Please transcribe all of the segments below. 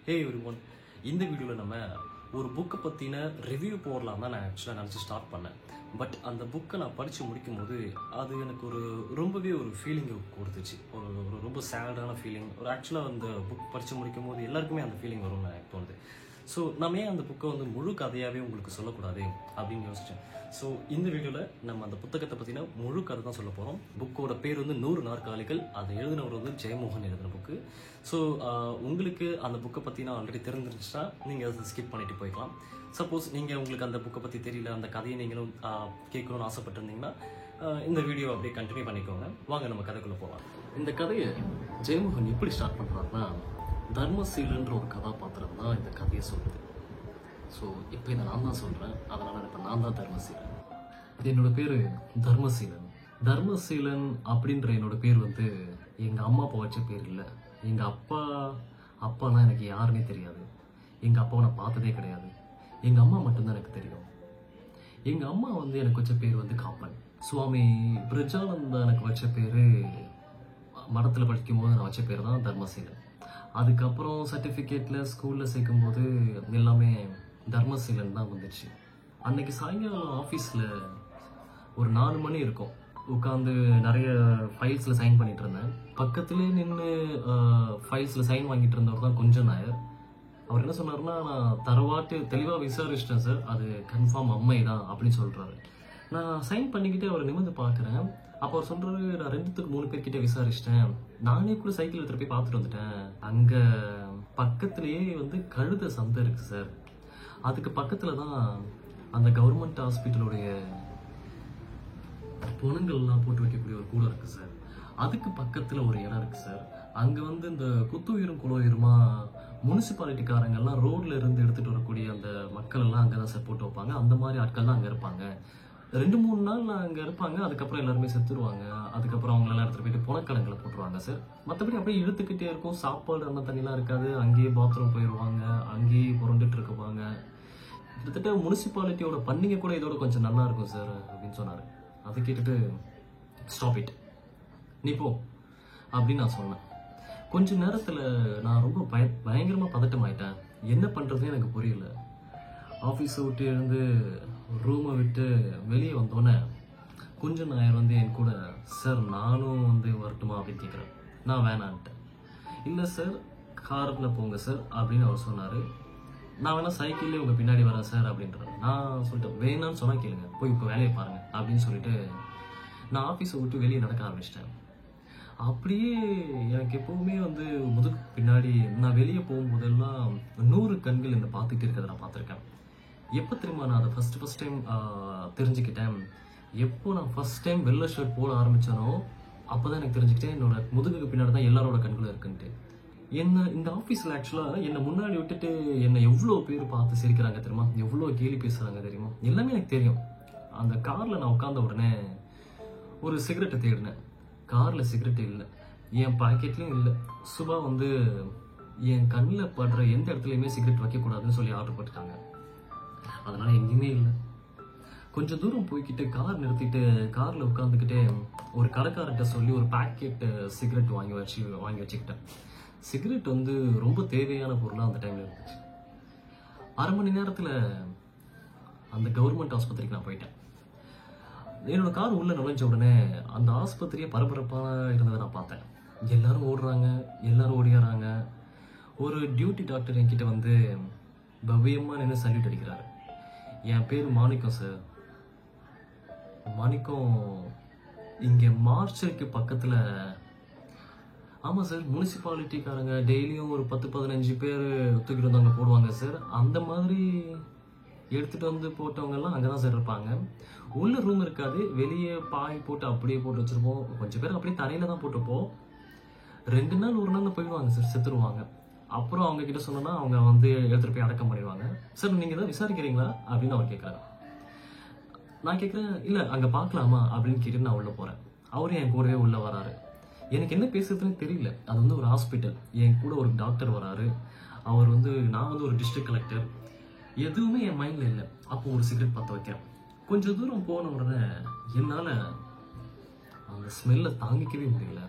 ஹே everyone, இந்த வீடியோவில் நம்ம ஒரு புக்கை பற்றின ரிவ்யூ போடலாம் தான் நான் ஆக்சுவலாக நினச்சி ஸ்டார்ட் பண்ணேன். பட் அந்த புக்கை நான் படித்து முடிக்கும் போது அது எனக்கு ரொம்பவே ஒரு ஃபீலிங்கை கொடுத்துச்சு. ஒரு ரொம்ப சேடான ஃபீலிங். ஆக்சுவலாக அந்த புக் படித்து முடிக்கும் போது எல்லாருக்குமே அந்த ஃபீலிங் வரும்னு எனக்கு தோணுது. ஸோ நம்ம ஏன் அந்த புக்கை முழு கதையாகவே உங்களுக்கு சொல்லக்கூடாது அப்படின்னு யோசித்தேன். ஸோ இந்த வீடியோவில் நம்ம அந்த புத்தகத்தை பற்றின முழு கதை தான் சொல்ல போகிறோம். புக்கோட பேர் 100 நாற்காலிகள். அதை எழுதினவர் ஜெயமோகன் எழுதின புக்கு. ஸோ உங்களுக்கு அந்த புக்கை பற்றி நான் ஆல்ரெடி தெரிஞ்சிருந்துச்சுன்னா நீங்கள் அதை ஸ்கிப் பண்ணிட்டு போய்க்கலாம். சப்போஸ் நீங்கள் உங்களுக்கு அந்த புக்கை பற்றி தெரியல, அந்த கதையை நீங்களும் கேட்கணும்னு ஆசைப்பட்டிருந்தீங்கன்னா இந்த வீடியோ அப்படியே கண்டினியூ பண்ணிக்கோங்க. வாங்க நம்ம கதைக்குள்ளே போகலாம். இந்த கதையை ஜெயமோகன் எப்படி ஸ்டார்ட் பண்ணுறாருன்னா, தர்மசீலன்ற ஒரு கதாபாத்திரம் தான் இந்த கதையை சொல்லுது. ஸோ இப்போ இதை நான் தான் சொல்கிறேன், அதனால் இப்போ நான் தான் தர்மசீலன். என்னோட பேர் தர்மசீலன். தர்மசீலன் அப்படின்ற என்னோட பேர் எங்கள் அம்மா அப்பா வச்ச பேர் இல்லை. எங்கள் அப்பானா எனக்கு யாருன்னே தெரியாது. எங்கள் அப்பாவை நான் பார்த்ததே கிடையாது. எங்கள் அம்மா மட்டும்தான் எனக்கு தெரியும். எங்கள் அம்மா எனக்கு வச்ச பேர் காப்பன். சுவாமி பிரஜானந்தா எனக்கு வச்ச பேர், மடத்தில் படிக்கும்போது நான் வச்ச பேர் தான் தர்மசீலன். அதுக்கப்புறம் சர்டிஃபிகேட்டில் ஸ்கூலில் சேர்க்கும்போது எல்லாமே தர்மசீலன் தான் வந்துச்சு. அன்னைக்கு சாயங்காலம் ஆஃபீஸில் ஒரு 4 மணி இருக்கும். உட்காந்து நிறைய ஃபைல்ஸில் சைன் பண்ணிட்டு இருந்தேன். பக்கத்துலேயே நின்று ஃபைல்ஸில் சைன் வாங்கிட்டு இருந்தவர் தான் கொஞ்சம் நாயர். அவர் என்ன சொன்னார்னா, நான் தரவாட்டு தெளிவாக விசாரிச்சிட்டேன் சார், அது கன்ஃபார்ம் அம்மை தான் அப்படின்னு சொல்கிறாரு. நான் சைன் பண்ணிக்கிட்டே அவரை நிமிர்ந்து பார்க்குறேன். அப்போ அவர் சொல்கிறாரு, நான் 2-3 பேர்கிட்ட விசாரிச்சிட்டேன், நானே கூட சைக்கிள் எடுத்துகிட்டு போய் பார்த்துட்டு வந்துட்டேன். அங்கே பக்கத்துலேயே கழுத சந்தை இருக்குது சார். அதுக்கு பக்கத்தில் தான் அந்த கவர்மெண்ட் ஹாஸ்பிட்டலுடைய பணங்கள்லாம் போட்டு வைக்கக்கூடிய ஒரு கூடம் இருக்குது சார். அதுக்கு பக்கத்தில் ஒரு இடம் இருக்குது சார். அங்கே இந்த குத்துயிரும் குலோயிருமா முனிசிபாலிட்டிக்காரங்கெல்லாம் ரோட்ல இருந்து எடுத்துகிட்டு வரக்கூடிய அந்த மக்கள் எல்லாம் அங்கே தான் சார் போட்டு வைப்பாங்க. அந்த மாதிரி ஆட்கள் தான் அங்கே இருப்பாங்க. 2-3 நாள் அங்கே இருப்பாங்க. அதுக்கப்புறம் எல்லாருமே செத்துருவாங்க. அதுக்கப்புறம் அவங்களெல்லாம் எடுத்துகிட்டு போயிட்டு புனக்கடங்களை போட்டுருவாங்க சார். மற்றபடி அப்படியே இழுத்துக்கிட்டே இருக்கும். சாப்பாடு அண்ணன் தண்ணிலாம் இருக்காது. அங்கேயே பாத்ரூம் போயிடுவாங்க, அங்கேயே புரண்டுட்டு இருக்குவாங்க. கிட்டத்தட்ட முனிசிபாலிட்டியோட பண்டிகை கூட இதோட கொஞ்சம் நல்லா இருக்கும் சார் அப்படின்னு சொன்னார். அதை கேட்டுட்டு, ஸ்டாப் இட், நீ போ அப்படின்னு நான் சொன்னேன். கொஞ்ச நேரத்தில் நான் ரொம்ப பயங்கரமாக பதட்டமாயிட்டேன். என்ன பண்ணுறதுன்னு எனக்கு புரியல. ஆஃபீஸை விட்டு எழுந்து ரூமை விட்டு வெளியே வந்தோன்னே கொஞ்சம் நாயர் என் கூட, சார் நானும் வரட்டுமா அப்படின்னு கேட்குறேன். நான் வேணான்ட்டேன். இல்லை சார், காரில் போங்க சார் அப்படின்னு அவர் சொன்னார். நான் வேணா சைக்கிள்லேயே உங்கள் பின்னாடி வரேன் சார் அப்படின்றாரு. நான் சொல்லிட்டேன், வேணான்னு சொன்னால் கேளுங்க, போய் இப்போ வேலையை பாருங்கள் அப்படின்னு சொல்லிட்டு நான் ஆஃபீஸை விட்டு வெளியே நடக்க ஆரம்பிச்சிட்டேன். அப்படியே எனக்கு எப்போவுமே முதுகு பின்னாடி நான் வெளியே போகும்போதெல்லாம் 100 கண்கள் என்னை பார்த்துட்டு இருக்கிறத நான் பார்த்துருக்கேன். எப்போ தெரியுமா நான் அதை ஃபர்ஸ்ட் டைம் தெரிஞ்சுக்கிட்டேன்? எப்போ நான் ஃபர்ஸ்ட் டைம் வெள்ளை ஷர்ட் போட ஆரம்பித்தேனோ அப்போ தான் எனக்கு தெரிஞ்சுக்கிட்டேன் என்னோட முதுகுக்கு பின்னாடி தான் எல்லாரோட கண்களும் இருக்குன்ட்டு. இந்த ஆஃபீஸில் ஆக்சுவலாக என்னை முன்னாடி விட்டுட்டு என்னை எவ்வளோ பேர் பார்த்து சிரிக்கிறாங்க தெரியுமா, எவ்வளோ கேலி பேசுகிறாங்க தெரியுமா, எல்லாமே எனக்கு தெரியும். அந்த காரில் நான் உட்காந்த உடனே ஒரு சிகரெட்டை தேடினேன். காரில் சிகரெட் இல்லை, என் பாக்கெட்லையும் இல்லை. சுபா என் கண்ணில் படுற எந்த இடத்துலையுமே சிகரெட் வைக்கக்கூடாதுன்னு சொல்லி ஆர்டர் போட்டுட்டாங்க. அதனால் எங்கேயுமே இல்லை. கொஞ்சம் தூரம் போய்கிட்டு கார் நிறுத்திட்டு காரில் உட்காந்துக்கிட்டே ஒரு கடைக்காரர்கிட்ட சொல்லி ஒரு பாக்கெட் சிகரெட் வாங்கி வச்சுக்கிட்டேன். சிகரெட் ரொம்ப தேவையான பொருளாக அந்த டைமில் இருந்துச்சு. 1/2 மணி நேரத்தில் அந்த கவர்மெண்ட் ஆஸ்பத்திரிக்கு நான் போயிட்டேன். என்னோட கார் உள்ளே நுழைஞ்ச உடனே அந்த ஆஸ்பத்திரியை பரபரப்பாக இருந்ததை நான் பார்த்தேன். எல்லாரும் ஓடுறாங்க, எல்லாரும் ஓடியாராங்க. ஒரு டியூட்டி டாக்டர் என்கிட்ட பவ்யமாக நின்று சல்யூட் அடிக்கிறாரு. என் பேர் மாணிக்கம் சார். மாணிக்கம், இங்கே மார்ச்சரிக்கு பக்கத்தில். ஆமாம் சார், முனிசிபாலிட்டிக்காரங்க டெய்லியும் ஒரு 10-15 பேர் தூக்கிட்டு அங்கே போடுவாங்க சார். அந்த மாதிரி எடுத்துகிட்டு போட்டவங்கெல்லாம் அங்கே தான் சார் இருப்பாங்க. உள்ள ரூம் இருக்காது, வெளியே பாய் போட்டு அப்படியே போட்டு வச்சுருப்போம். கொஞ்சம் பேர் அப்படியே தரையில் தான் போட்டுப்போம். 2 நாள் 1 நாளில் போயிடுவாங்க சார், செத்துருவாங்க. அப்புறம் அவங்க கிட்ட சொன்னோன்னா அவங்க எடுத்துகிட்டு போய் அடக்கம் பண்ணிடுவாங்க. சார் நீங்கள் தான் விசாரிக்கிறீங்களா அப்படின்னு அவர் கேட்குறாரு. நான் கேட்குறேன், இல்லை அங்கே பார்க்கலாமா அப்படின்னு கேட்டு நான் உள்ளே போகிறேன். அவரும் என் கூடவே உள்ளே வராரு. எனக்கு என்ன பேசுறதுன்னு தெரியல. அது ஒரு ஹாஸ்பிட்டல். என் கூட ஒரு டாக்டர் வராரு. அவர் நான் ஒரு டிஸ்ட்ரிக்ட் கலெக்டர். எதுவுமே என் மைண்டில் இல்லை. அப்போ ஒரு சிகரெட் பற்ற வைக்கிறேன். கொஞ்சம் தூரம் போன உடனே என்னால் அந்த ஸ்மெல்லை தாங்கிக்கவே முடியல.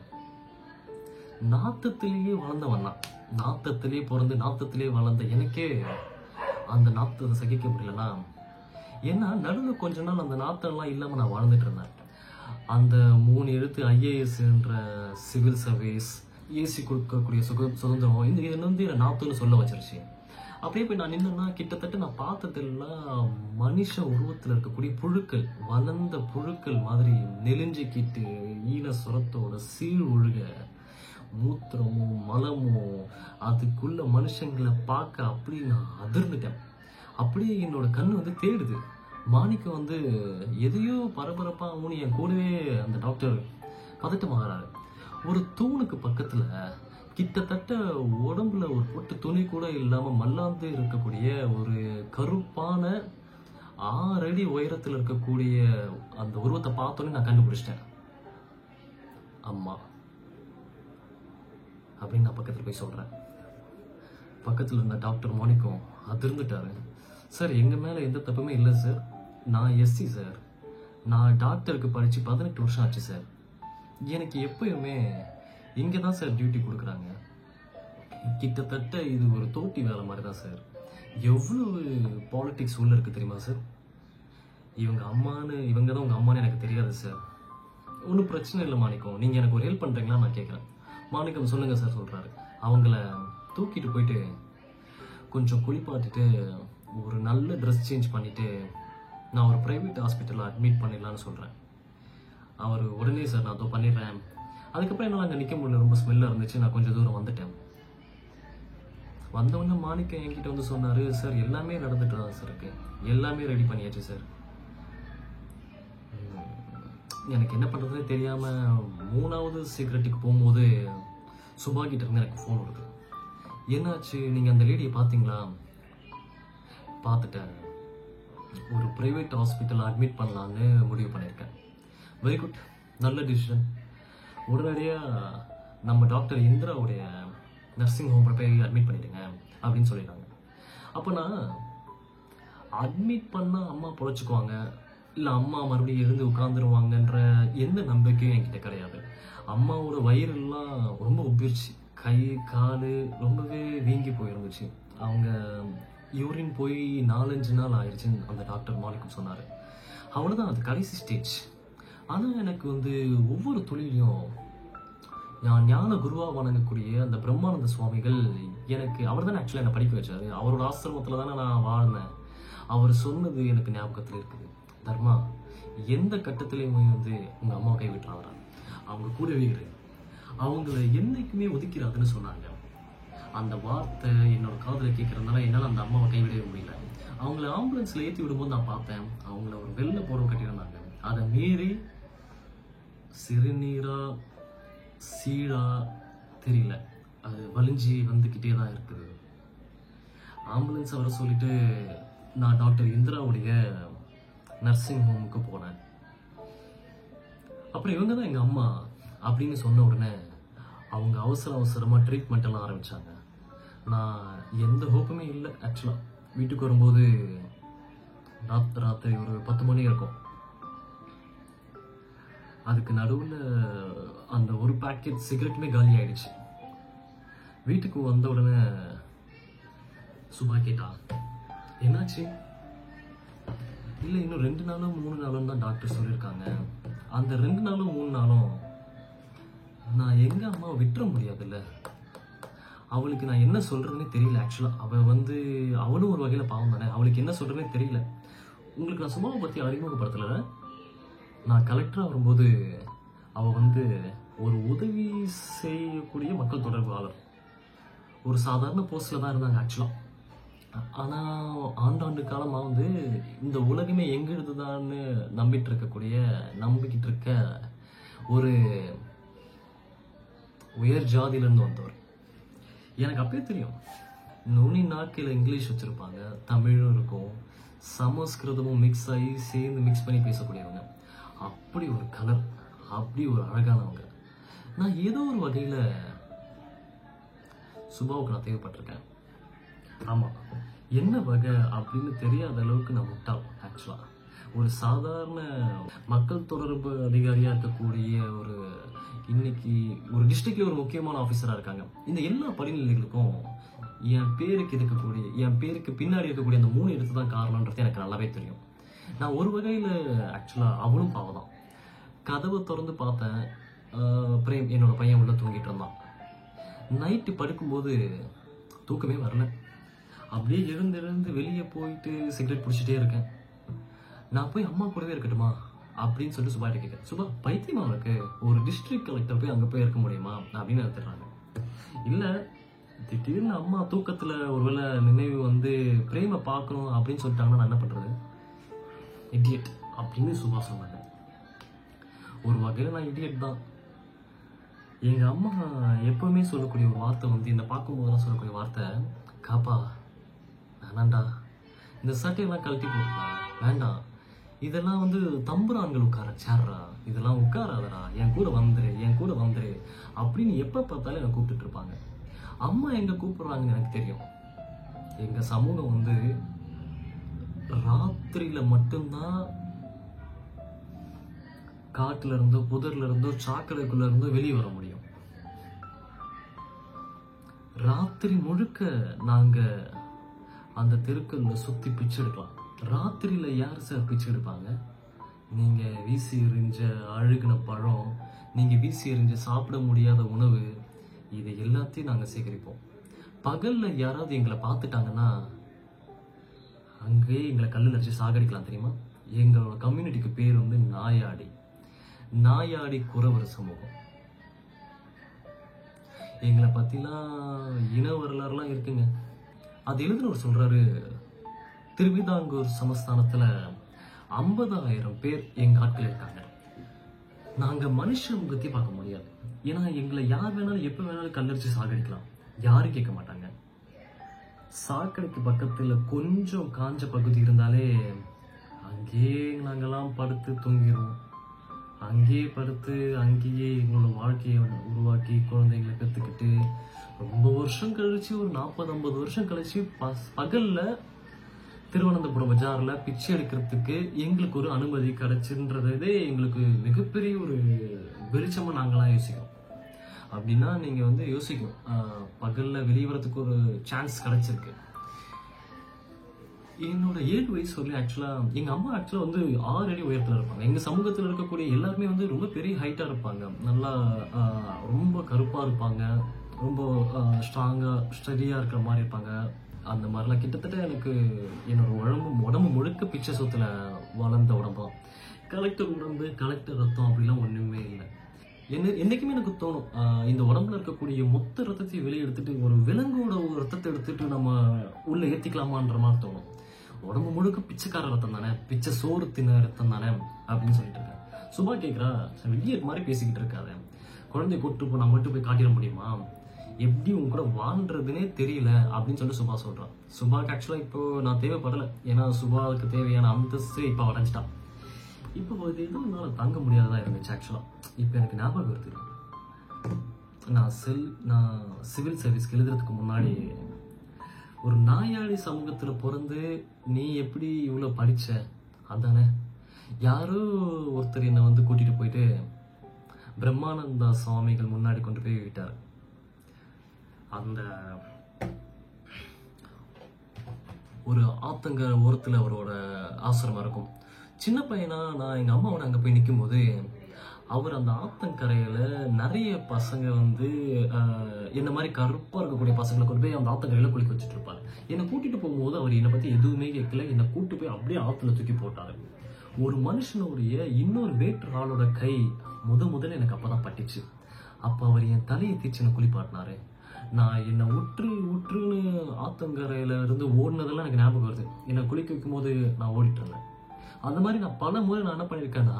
நாத்தத்திலேயே வளர்ந்தவன் தான். நாத்தத்திலே பிறந்து நாத்தத்திலே வளர்ந்த எனக்கே அந்த நாத்தத்தை சகிக்க முடியலன்னா, ஏன்னா நடுவில் கொஞ்ச நாள் அந்த நாத்தம்லாம் இல்லாமல் நான் வாழ்ந்துட்டு இருந்தேன். அந்த 3 எழுத்து IASன்ற சிவில் சர்வீஸ், ஏசி கொடுக்கக்கூடிய சுதந்திரம், இந்த இது வந்து என்னை நாத்துன்னு சொல்ல வச்சிருச்சு. அப்படியே போய் நான் நின்னா கிட்டத்தட்ட நான் பார்த்ததெல்லாம் மனுஷ உருவத்தில் இருக்கக்கூடிய புழுக்கள், வளர்ந்த புழுக்கள் மாதிரி நெலிஞ்சிக்கிட்டு ஈன சுரத்தோட சீழ் ஒழுக, மூத்திரமும் மலமும் அதுக்குள்ள மனுஷங்களை பார்க்க அப்படி நான் அதிர்ந்துட்டேன். அப்படியே என்னோட கண்ணு வந்து தேடுது. மாணிக்கம் வந்து எதையோ பரபரப்பா ஊனி என் கூடவே அந்த டாக்டர் பதட்டமாகறாரு. ஒரு தூணுக்கு பக்கத்துல கிட்டத்தட்ட உடம்புல ஒரு பொட்டு துணி கூட இல்லாம மல்லாந்து இருக்கக்கூடிய ஒரு கருப்பான 6 அடி உயரத்தில் இருக்கக்கூடிய அந்த உருவத்தை பார்த்தோன்னே நான் கண்டுபிடிச்சிட்டேன். அம்மா அப்படின்னு நான் பக்கத்துல போய் சொல்றேன். பக்கத்துல இருந்த டாக்டர் மாணிக்கம் அதிர்ந்துட்டாரு. சார், எங்க மேல எந்த தப்புமே இல்லை சார். நான் எஸ்சி சார். நான் டாக்டருக்கு படிச்சு 18 வருஷம் ஆச்சு சார். எனக்கு எப்பயுமே இங்கே தான் சார் டியூட்டி கொடுக்குறாங்க. கிட்டத்தட்ட இது ஒரு தோட்டி வேலை மாதிரி தான் சார். எவ்வளவு பாலிடிக்ஸ் உள்ள இருக்கு தெரியுமா சார்? இவங்க தான் உங்க அம்மான்னு எனக்கு தெரியாது சார். ஒன்றும் பிரச்சனை இல்லை மாணிக்கம், நீங்க எனக்கு ஒரு ஹெல்ப் பண்றீங்களா நான் கேட்குறேன். மாணிக்கம் சொல்லுங்க சார் சொல்றாரு. அவங்கள தூக்கிட்டு போயிட்டு கொஞ்சம் குளிப்பாட்டிட்டு ஒரு நல்ல ட்ரெஸ் சேஞ்ச் பண்ணிட்டு நான் ஒரு ப்ரைவேட் ஹாஸ்பிட்டலில் அட்மிட் பண்ணிடலான்னு சொல்கிறேன். அவர் உடனே சார் நான் அதோ பண்ணிடுறேன். அதுக்கப்புறம் என்னால் அங்கே நிற்க முடியல, ரொம்ப ஸ்மெல்லாக இருந்துச்சு. நான் கொஞ்சம் தூரம் வந்துட்டேன். வந்தவொடனே மாணிக்கம் என்கிட்ட வந்து சொன்னார், சார் எல்லாமே நடந்துட்டு தான் சார் இருக்கு, எல்லாமே ரெடி பண்ணியாச்சு சார். எனக்கு என்ன பண்ணுறதுனே தெரியாமல் 3வது சிகரெட்டுக்கு போகும்போது சுபா கிட்ட இருந்து எனக்கு ஃபோன் வருது. என்னாச்சு, நீங்கள் அந்த லேடியை பார்த்தீங்களா? பார்த்துட்டேன், ஒரு ப்ரைவேட் ஹாஸ்பிட்டல் அட்மிட் பண்ணலான்னு முடிவு பண்ணியிருக்கேன். வெரி குட், நல்ல டிசிஷன். உடனடியாக நம்ம டாக்டர் இந்திராவுடைய நர்சிங் ஹோமில் போய் அட்மிட் பண்ணிடுங்க அப்படின்னு சொல்லிட்டாங்க. அப்போ நான் அட்மிட் பண்ணால் அம்மா பொழைச்சிக்குவாங்க, இல்லை அம்மா மறுபடியும் எழுந்து உட்காந்துருவாங்கன்ற எந்த நம்பிக்கையும் என்கிட்ட கிடையாது. அம்மாவோட வயிறெல்லாம் ரொம்ப உப்பிருச்சு, கை கால் ரொம்பவே வீங்கி போயிருந்துச்சு. அவங்க யூரின் போய் 4-5 நாள் ஆயிடுச்சுன்னு அந்த டாக்டர் மாணிக்கம் சொன்னார். அவ்வளோதான், அது கடைசி ஸ்டேஜ். ஆனால் எனக்கு வந்து ஒவ்வொரு தொழிலையும் நான் ஞான குருவாக வணங்கக்கூடிய அந்த பிரம்மானந்த சுவாமிகள் எனக்கு, அவர் தானே ஆக்சுவலாக என்னை படிக்க வச்சாரு. அவரோட ஆசிரமத்தில் தானே நான் வாழ்ந்தேன். அவர் சொன்னது எனக்கு ஞாபகத்தில் இருக்குது. தர்மா, எந்த கட்டத்திலையுமே வந்து உங்கள் அம்மாவை கைவிட்டுறாங்க, அவங்க கூடவே இரு, அவங்கள என்னைக்குமே ஒதுக்கிறாதுன்னு சொன்னாங்க. அந்த வார்த்தை என்னோட காதில் கேட்கறதுனால என்னால் அந்த அம்மாவை கைவிடவே முடியல. அவங்கள ஆம்புலன்ஸில் ஏற்றி விடும்போது நான் பார்த்தேன், அவங்கள ஒரு வெள்ளை புடவை கட்டியிருந்தாங்க. அதை மீறி சிறுநீரா சீழா தெரியல, அது வலிஞ்சி வந்துக்கிட்டே தான் இருக்குது. ஆம்புலன்ஸ் வர சொல்லிட்டு நான் டாக்டர் இந்திராவுடைய நர்சிங் ஹோமுக்கு போனேன். அப்புறம் இவங்க தான் எங்கள் அம்மா அப்படின்னு சொன்ன உடனே அவங்க அவசரமாக ட்ரீட்மெண்ட் எல்லாம் ஆரம்பித்தாங்க. நான் எந்த ஹோப்புமே இல்லை. ஆக்சுவலாக வீட்டுக்கு வரும்போது ராத்திரி ஒரு 10 மணி இருக்கும். அதுக்கு நடுவில் அந்த ஒரு பேக்கெட் சிகரெட்டுமே காலி ஆயிடுச்சு. வீட்டுக்கு வந்த உடனே சுபா கேட்டா, என்னாச்சு? இல்லை, இன்னும் 2 நாளும் 3 நாளும் தான் டாக்டர் சொல்லியிருக்காங்க. அந்த 2 நாளும் 3 நாளும் நான் எங்கள் அம்மாவை விட்டுற முடியாதுல்ல. அவளுக்கு நான் என்ன சொல்கிறதுனே தெரியல. ஆக்சுவலாக அவள் வந்து அவளும் ஒரு வகையில் பாவம் தானே, அவளுக்கு என்ன சொல்கிறதுனே தெரியல. உங்களுக்கு நான் சுபாவை பற்றி அறிமுகப்படுத்தலை. நான் கலெக்டராக வரும்போது அவள் வந்து ஒரு உதவி செய்யக்கூடிய மக்கள் தொடர்பாளர், ஒரு சாதாரண போஸ்டில் தான் இருந்தாங்க ஆக்சுவலாக. ஆனால் ஆண்டாண்டு காலமாக வந்து இந்த உலகமே எங்கிருந்துதான்னு நம்பிக்கிட்டு இருக்க ஒரு உயர் ஜாதியிலேருந்து வந்தவர். எனக்கு அப்பயே தெரியும், நுனி நாக்கில் இங்கிலீஷ் வச்சுருப்பாங்க, தமிழும் இருக்கும், சமஸ்கிருதமும் மிக்ஸ் ஆகி சேர்ந்து மிக்ஸ் பண்ணி பேசக்கூடியவங்க. அப்படி ஒரு கலர், அப்படி ஒரு அழகானவங்க. நான் ஏதோ ஒரு வகையில் சுபாவுக்கு நான் தேவைப்பட்டிருக்கேன். ஆமாம், என்ன வகை அப்படின்னு தெரியாத அளவுக்கு நான் முட்டாள். ஆக்சுவலாக ஒரு சாதாரண மக்கள் தொடர்பு அதிகாரியாக இருக்கக்கூடிய ஒரு இன்னைக்கு ஒரு டிஸ்ட்ரிக்ட்ல ஒரு முக்கியமான ஆஃபீஸரா இருக்காங்க. இந்த எல்லா படிநிலைகளுக்கும் என் பேருக்கு பின்னாடி இருக்கக்கூடிய அந்த 3 எழுத்து தான் காரணம்ன்றது எனக்கு நல்லாவே தெரியும். நான் ஒரு வகையில ஆக்சுவலா அவளும் பாவம் தான். கதவை திறந்து பார்த்தேன், பிரேம் என்னோட பையன் உள்ள தூங்கிட்டு இருந்தான். நைட்டு படுக்கும்போது தூக்கமே வரல. அப்படியே எழுந்து வெளியே போயிட்டு சிகரெட் பிடிச்சிட்டே இருக்கேன். நான் போய் அம்மா கூடவே இருக்கட்டுமா அப்படின்னு சொல்லிட்டு சுபாட்ட கேட்கறேன். சுபா, பைத்தியமா இருக்கு, ஒரு டிஸ்ட்ரிக்ட் கலெக்டர் போய் அங்கே போய் இருக்க முடியுமா அப்படின்னு எடுத்துடுறாங்க. இல்லை, திடீர்னு அம்மா தூக்கத்தில் ஒருவேளை நினைவு வந்து பிரேமை பார்க்கணும் அப்படின்னு சொல்லிட்டாங்கன்னா நான் என்ன பண்ணுறது? இடியட் அப்படின்னு சுபா சொன்னாங்க. ஒரு வகையில் நான் இடியட் தான். எங்கள் அம்மா எப்பவுமே சொல்லக்கூடிய ஒரு வார்த்தை வந்து, இந்த பார்க்கும்போதெல்லாம் சொல்லக்கூடிய வார்த்தை, காப்பா வேணாண்டா, இந்த சட்டையெல்லாம் கழட்டி போடுறா, வேண்டாம், இதெல்லாம் வந்து தம்புரான்கள் உட்கார சேர்றா, இதெல்லாம் உட்காராதரா, என் கூட வந்துரு அப்படின்னு எப்போ பார்த்தாலும் என்னை கூப்பிட்டுட்டு இருப்பாங்க. அம்மா எங்க கூப்பிடுறாங்கன்னு எனக்கு தெரியும். எங்க சமூகம் வந்து ராத்திரியில மட்டும்தான் காட்டுல இருந்தோ புதர்ல இருந்தோ சாக்கடைக்குள்ள இருந்தோ வெளியே வர முடியும். ராத்திரி முழுக்க நாங்க அந்த தெருக்கல்ல சுத்தி பிச்சை எடுக்கலாம். ராத்திரியில யார் சார் பிச்சை எடுப்பாங்க? நீங்க வீசி எறிஞ்ச அழுகின பழம், நீங்க வீசி எறிஞ்ச சாப்பிட முடியாத உணவு, இதை எல்லாத்தையும் நாங்க சேகரிப்போம். பகல்ல யாராவது எங்களை பார்த்துட்டாங்கன்னா அங்கேயே எங்களை கல்லில் அடிச்சு சாகடிக்கலாம். தெரியுமா? எங்களோட கம்யூனிட்டிக்கு பேர் வந்து நாயாடி குறவர் சமூகம். எங்களை பத்திலாம் இன வரலாறுலாம் இருக்குங்க. அது எழுதினவர் சொல்றாரு, திருவிதாங்கூர் சமஸ்தானத்துல 50,000 பேர் எங்க ஆட்கள் இருக்காங்க. நாங்க மனுஷ முகத்தை பார்க்க முடியாது. ஏன்னா எங்களை யார் வேணாலும் எப்ப வேணாலும் கல்லடிச்சு சாகடிக்கலாம், யாரும் கேட்க மாட்டாங்க. சாக்கடைக்கு பக்கத்துல கொஞ்சம் காஞ்ச பகுதி இருந்தாலே அங்கேயே நாங்கெல்லாம் படுத்து தூங்கிடுவோம். அங்கேயே படுத்து அங்கேயே எங்களோட வாழ்க்கையை உருவாக்கி குழந்தைங்களை பெற்றுக்கிட்டு ரொம்ப வருஷம் கழிச்சு, ஒரு 40-50 வருஷம் கழிச்சு பகல்ல திருவனந்தபுரம் பஜார்ல பிச்சை எடுக்கிறதுக்கு எங்களுக்கு ஒரு அனுமதி கிடைச்சுன்றதே எங்களுக்கு மிகப்பெரிய ஒரு வெளிச்சமா நாங்களாம் யோசிக்கிறோம். அப்படின்னா நீங்க வந்து யோசிக்கணும், பகல்ல வெளியே வரதுக்கு ஒரு சான்ஸ் கிடைச்சிருக்கு. என்னோட 7 வயசு வரலையும் ஆக்சுவலா எங்க அம்மா ஆக்சுவலா வந்து 6 அடி உயரத்துல இருப்பாங்க. எங்க சமூகத்துல இருக்கக்கூடிய எல்லாருமே வந்து ரொம்ப பெரிய ஹைட்டா இருப்பாங்க. நல்லா ரொம்ப கருப்பா இருப்பாங்க, ரொம்ப ஸ்ட்ராங்கா ஸ்டடியா இருக்கிற மாதிரி இருப்பாங்க. அந்த மாதிரிலாம் கிட்டத்தட்ட எனக்கு என்னோட உடம்பு முழுக்க பிச்சை சொத்துல வளர்ந்த உடம்பு. கலெக்டர் உடம்பு, கலெக்டர் ரத்தம் அப்படிலாம் ஒண்ணுமே இல்லை. என்னைக்குமே எனக்கு தோணும், இந்த உடம்புல இருக்கக்கூடிய மொத்த ரத்தத்தையும் வெளியே எடுத்துட்டு ஒரு விலங்கோட ஒரு ரத்தத்தை எடுத்துட்டு நம்ம உள்ள ஏத்திக்கலாமான்ற மாதிரி தோணும். உடம்பு முழுக்க பிச்சைக்கார ரத்தம் தானே, பிச்சை சோறு தின்ன ரத்தம் தானே அப்படின்னு சொல்லிட்டு இருக்கேன். சுபா கேட்குறா, வெளியேட் மாதிரி பேசிக்கிட்டு இருக்காரு, குழந்தைய கூப்பிட்டு நான் மட்டும் போய் காட்டிட முடியுமா, எப்படி உங்க கூட வாழ்றதுன்னே தெரியல அப்படின்னு சொல்லிட்டு சுபா சொல்றான். சுபாக்கு ஆக்சுவலா இப்போ நான் தேவைப்படலை, ஏன்னா சுபாவுக்கு தேவையான அந்தஸ்து இப்போ அடைஞ்சிட்டான். இப்போ இது எதுவும் என்னால் தாங்க முடியாததா இருந்துச்சு. ஆக்சுவலா இப்போ எனக்கு ஞாபகம் வருது, நான் சிவில் சர்வீஸ்க்கு எழுதுறதுக்கு முன்னாடி ஒரு நாயாளி சமூகத்துல பிறந்து நீ எப்படி இவ்வளவு படிச்ச, அதானே யாரோ ஒருத்தர் என்னை வந்து கூட்டிட்டு போயிட்டு பிரம்மானந்தா சுவாமிகள் முன்னாடி கொண்டு போய் விட்டார். அந்த ஒரு ஆத்தங்க ஓரத்துல அவரோட ஆசிரமம் இருக்கும். சின்ன பையனா நான் எங்க அம்மாவோட அங்க போய் நிற்கும் போது அவர் அந்த ஆத்தங்கரையில நிறைய பசங்க வந்து என்ன மாதிரி கருப்பா இருக்கக்கூடிய பசங்களை கொண்டு போய் அந்த ஆத்தங்கரையில குளிக்க வச்சுட்டு இருப்பாரு. என்னை கூட்டிட்டு போகும்போது அவர் என்னை பத்தி எதுவுமே கேட்கல, என்னை கூட்டு போய் அப்படியே ஆத்துல தூக்கி போட்டாரு. ஒரு மனுஷனுடைய இன்னொரு வேற்று ஆளோட கை முதல்ல எனக்கு அப்பதான் பட்டுச்சு. அப்ப அவர் என் தலையை தீர்ச்சி என்னை குளிப்பாட்டினாரு. நான் என்னை உற்றுன்னு ஆத்தங்கரையில இருந்து ஓடினதெல்லாம் எனக்கு ஞாபகம் வருது. என்னை குளிக்க வைக்கும் போது நான் ஓடிட்டு இருந்தேன். அந்த மாதிரி நான் பல முறை நான் என்ன பண்ணியிருக்கேன்னா,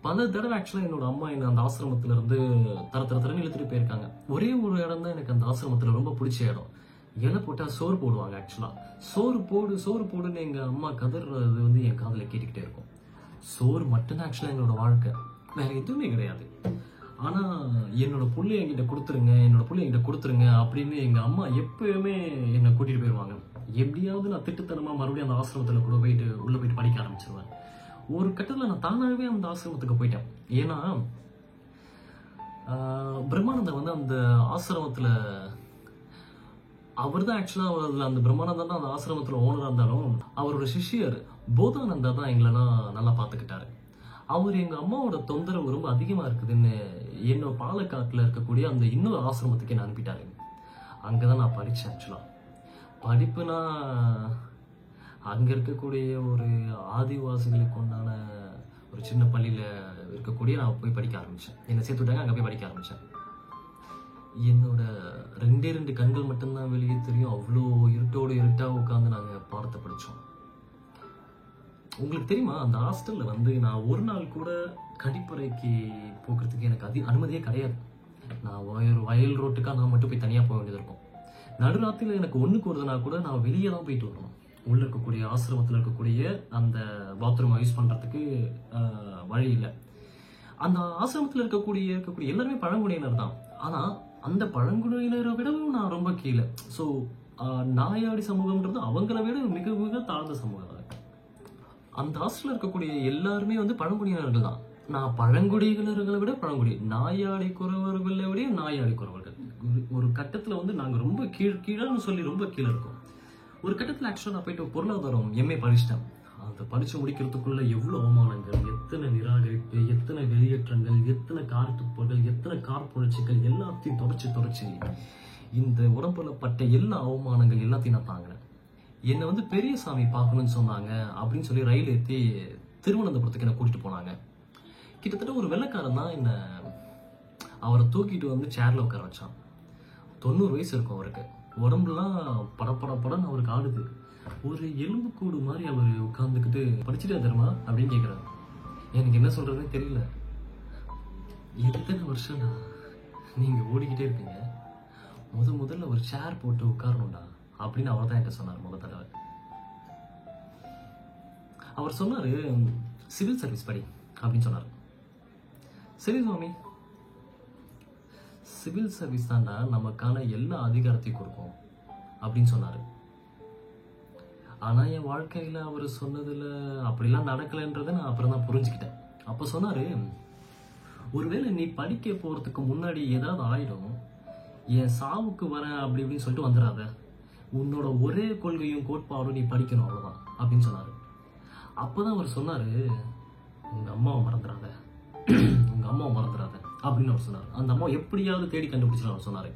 பல தடவை ஆக்சுவலா என்னோட அம்மா என்ன அந்த ஆசிரமத்துல இருந்து தரன்னு இழுத்துட்டு போயிருக்காங்க. ஒரே ஒரு இடம் தான் எனக்கு அந்த ஆசிரமத்துல ரொம்ப பிடிச்ச இடம். இலை போட்டா சோறு போடுவாங்க. ஆக்சுவலா சோறு போடுன்னு எங்க அம்மா கதறது வந்து என் காதுல கேட்டுக்கிட்டே இருக்கும். சோறு மட்டும்தான் ஆக்சுவலா எங்களோட வாழ்க்கை, வேற எதுவுமே கிடையாது. ஆனா என்னோட புள்ளைய என்கிட்ட கொடுத்துருங்க அப்படின்னு எங்க அம்மா எப்பயுமே என்னை கூட்டிட்டு போயிடுவாங்க. எப்படியாவது நான் திட்டுத்தனமா மறுபடியும் அந்த ஆசிரமத்துல உள்ள போயிட்டு படிக்க ஆரம்பிச்சிருவேன். ஒரு கட்டத்துல நான் தானாகவே அந்த ஆசிரமத்துக்கு போயிட்டேன். ஏன்னா பிரம்மானந்தர் வந்து அந்த ஆசிரமத்தில் அவர் தான் ஆக்சுவலாக அந்த பிரம்மானந்தர் தான் அந்த ஆசிரமத்தில் ஓனராக இருந்தாலும் அவரோட சிஷ்யர் போதானந்தா தான் எங்களெல்லாம் நல்லா பார்த்துக்கிட்டாரு. அவர் எங்கள் அம்மாவோட தொந்தரவு ரொம்ப அதிகமாக இருக்குதுன்னு என்னோட பாலக்காட்டில் இருக்கக்கூடிய அந்த இன்னொரு ஆசிரமத்துக்கு என்ன அனுப்பிட்டாரு. அங்கே தான் நான் படித்தேன். ஆக்சுவலாக படிப்புனா அங்கே இருக்கக்கூடிய ஒரு ஆதிவாசிகளுக்கு உண்டான ஒரு சின்ன பள்ளியில் இருக்கக்கூடிய நான் போய் படிக்க ஆரம்பித்தேன். என்னை சேர்த்து விட்டாங்க, அங்கே போய் படிக்க ஆரம்பித்தேன். என்னோட 2 கண்கள் மட்டும்தான் வெளியே தெரியும். அவ்வளோ இருட்டோடு இருட்டாக உட்காந்து நாங்கள் பாடத்தை படித்தோம். உங்களுக்கு தெரியுமா, அந்த ஹாஸ்டலில் வந்து நான் ஒரு நாள் கூட கழிப்பறைக்கு போக்குறதுக்கு எனக்கு அனுமதியே கிடையாது. நான் வயல் ரோட்டுக்காக நான் மட்டும் போய் தனியாக போக வேண்டியது இருக்கும். நடுராத்திரியில் எனக்கு ஒன்றுக்கு வருதுன்னா கூட நான் வெளியே தான் போயிட்டு வரணும். உள்ளே இருக்கக்கூடிய ஆசிரமத்தில் இருக்கக்கூடிய அந்த பாத்ரூம் யூஸ் பண்ணுறதுக்கு வழி இல்லை. அந்த ஆசிரமத்தில் இருக்கக்கூடிய எல்லாருமே பழங்குடியினர் தான். ஆனால் அந்த பழங்குடியினரை விடவும் நான் ரொம்ப கீழே. ஸோ நாயாடி சமூகம்ன்றது அவங்கள விட மிக மிக தாழ்ந்த சமூகம். அந்த ஹாஸ்டலில் இருக்கக்கூடிய எல்லாருமே வந்து பழங்குடியினர்கள் தான். நான் பழங்குடியினர்களை விட பழங்குடி, நாயாடி குறவர்களை விட நாயாடி குறவர்கள். ஒரு கட்டத்தில் வந்து நாங்கள் ரொம்ப கீழன்னு சொல்லி ரொம்ப கீழே இருக்கோம். ஒரு கட்டத்தில் ஆக்சுவலாக நான் போயிட்டு பொருளாதாரம் எம்ஏ படிச்சிட்டேன். அதை படித்து முடிக்கிறதுக்குள்ள எவ்வளோ அவமானங்கள், எத்தனை நிராகரிப்பு, எத்தனை வெளியேற்றங்கள், எத்தனை கார் துப்புகள், எத்தனை கார் புரட்சிகள் எல்லாத்தையும் தொடச்சி இந்த உடம்புல பட்ட எல்லா அவமானங்கள் எல்லாத்தையும் நான் தாங்கினேன். என்னை வந்து பெரியசாமி பார்க்கணும்னு சொன்னாங்க அப்படின்னு சொல்லி ரயில் ஏற்றி திருவனந்தபுரத்துக்கு என்னை கூட்டிகிட்டு போனாங்க. கிட்டத்தட்ட ஒரு வெள்ளைக்காரன் தான் என்னை அவரை தூக்கிட்டு வந்து சேரில் உட்கார வச்சான். 90 வயசு இருக்கும் அவருக்கு. உடம்புலாம் படன்னு அவருக்கு ஆடுது. ஒரு எலும்புக்கூடு மாதிரி அவர் உட்காந்துக்கிட்டு படிச்சுட்டே தருமா அப்படின்னு கேட்குறாரு. எனக்கு என்ன சொல்கிறதுன்னு தெரியல. எத்தனை வருஷம் நீங்கள் ஓடிக்கிட்டே இருப்பீங்க, முதல்ல ஒரு சேர் போட்டு உட்காரணும்டா அப்படின்னு அவர் தான் என்கிட்ட சொன்னார் முதல் தடவை. அவர் சொன்னார், சிவில் சர்வீஸ் படி அப்படின்னு சொன்னார். சரி சுவாமி, சிவில் சர்வீஸ் தான்டா நமக்கான எல்லா அதிகாரத்தையும் கொடுக்கும் அப்படின்னு சொன்னார். ஆனால் என் வாழ்க்கையில் அவர் சொன்னதில் அப்படிலாம் நடக்கலைன்றதை நான் அப்புறம் தான் புரிஞ்சுக்கிட்டேன். அப்போ சொன்னார், ஒருவேளை நீ படிக்க போகிறதுக்கு முன்னாடி ஏதாவது ஆயிடும், என் சாவுக்கு வரேன் அப்படி இப்படின்னு சொல்லிட்டு வந்துடாத. உன்னோட ஒரே கொள்கையும் கோட்பாடும் நீ படிக்கணும், அவ்வளோதான் அப்படின்னு சொன்னார். அப்போ தான் அவர் சொன்னார், உங்கள் அம்மாவை மறந்துடாத அப்படின்னு அவர் சொன்னார். அந்த அம்மா எப்படியாவது தேடி கண்டுபிடிச்சு அவர் சொன்னார்.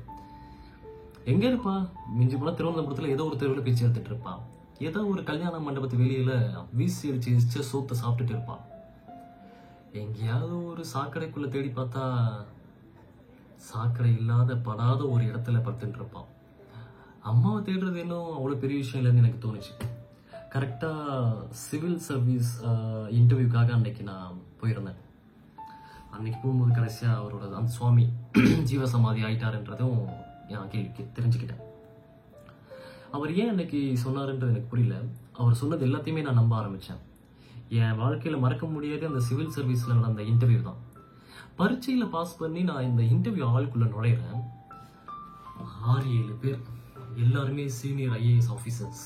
எங்கே இருப்பா? மிஞ்சி போனால் திருவனந்தபுரத்தில் ஏதோ ஒரு தெருவில் பேச்சு எடுத்துட்டு இருப்பான். ஏதோ ஒரு கல்யாண மண்டபத்து வெளியில் வீசி அடிச்சு சோத்தை சாப்பிட்டுட்டு இருப்பான். எங்கேயாவது ஒரு சாக்கடைக்குள்ளே தேடி பார்த்தா சாக்கடை இல்லாத படாத ஒரு இடத்துல படுத்துட்டு இருப்பான். அம்மாவை தேடுறது இன்னும் அவ்வளோ பெரிய விஷயம் இல்லைன்னு எனக்கு தோணுச்சு. கரெக்டாக சிவில் சர்வீஸ் இன்டர்வியூக்காக அன்னைக்கு நான் போயிருந்தேன். அன்னைக்கு போகும்போது கடைசியாக அவரோட அந்த சுவாமி ஜீவசமாதி ஆயிட்டாருன்றதும் நான் தெரிஞ்சுக்கிட்டேன். அவர் ஏன் அன்னைக்கு சொன்னாருன்றது எனக்கு புரியல. அவர் சொன்னது எல்லாத்தையுமே நான் நம்ப ஆரம்பித்தேன். என் வாழ்க்கையில் மறக்க முடியாத அந்த சிவில் சர்வீஸில் நடந்த இன்டர்வியூ தான். பரீட்சையில் பாஸ் பண்ணி நான் இந்த இன்டர்வியூ ஆளுக்குள்ளே நுழையிறேன். 6-7 பேர், எல்லாருமே சீனியர் IAS ஆஃபீஸர்ஸ்.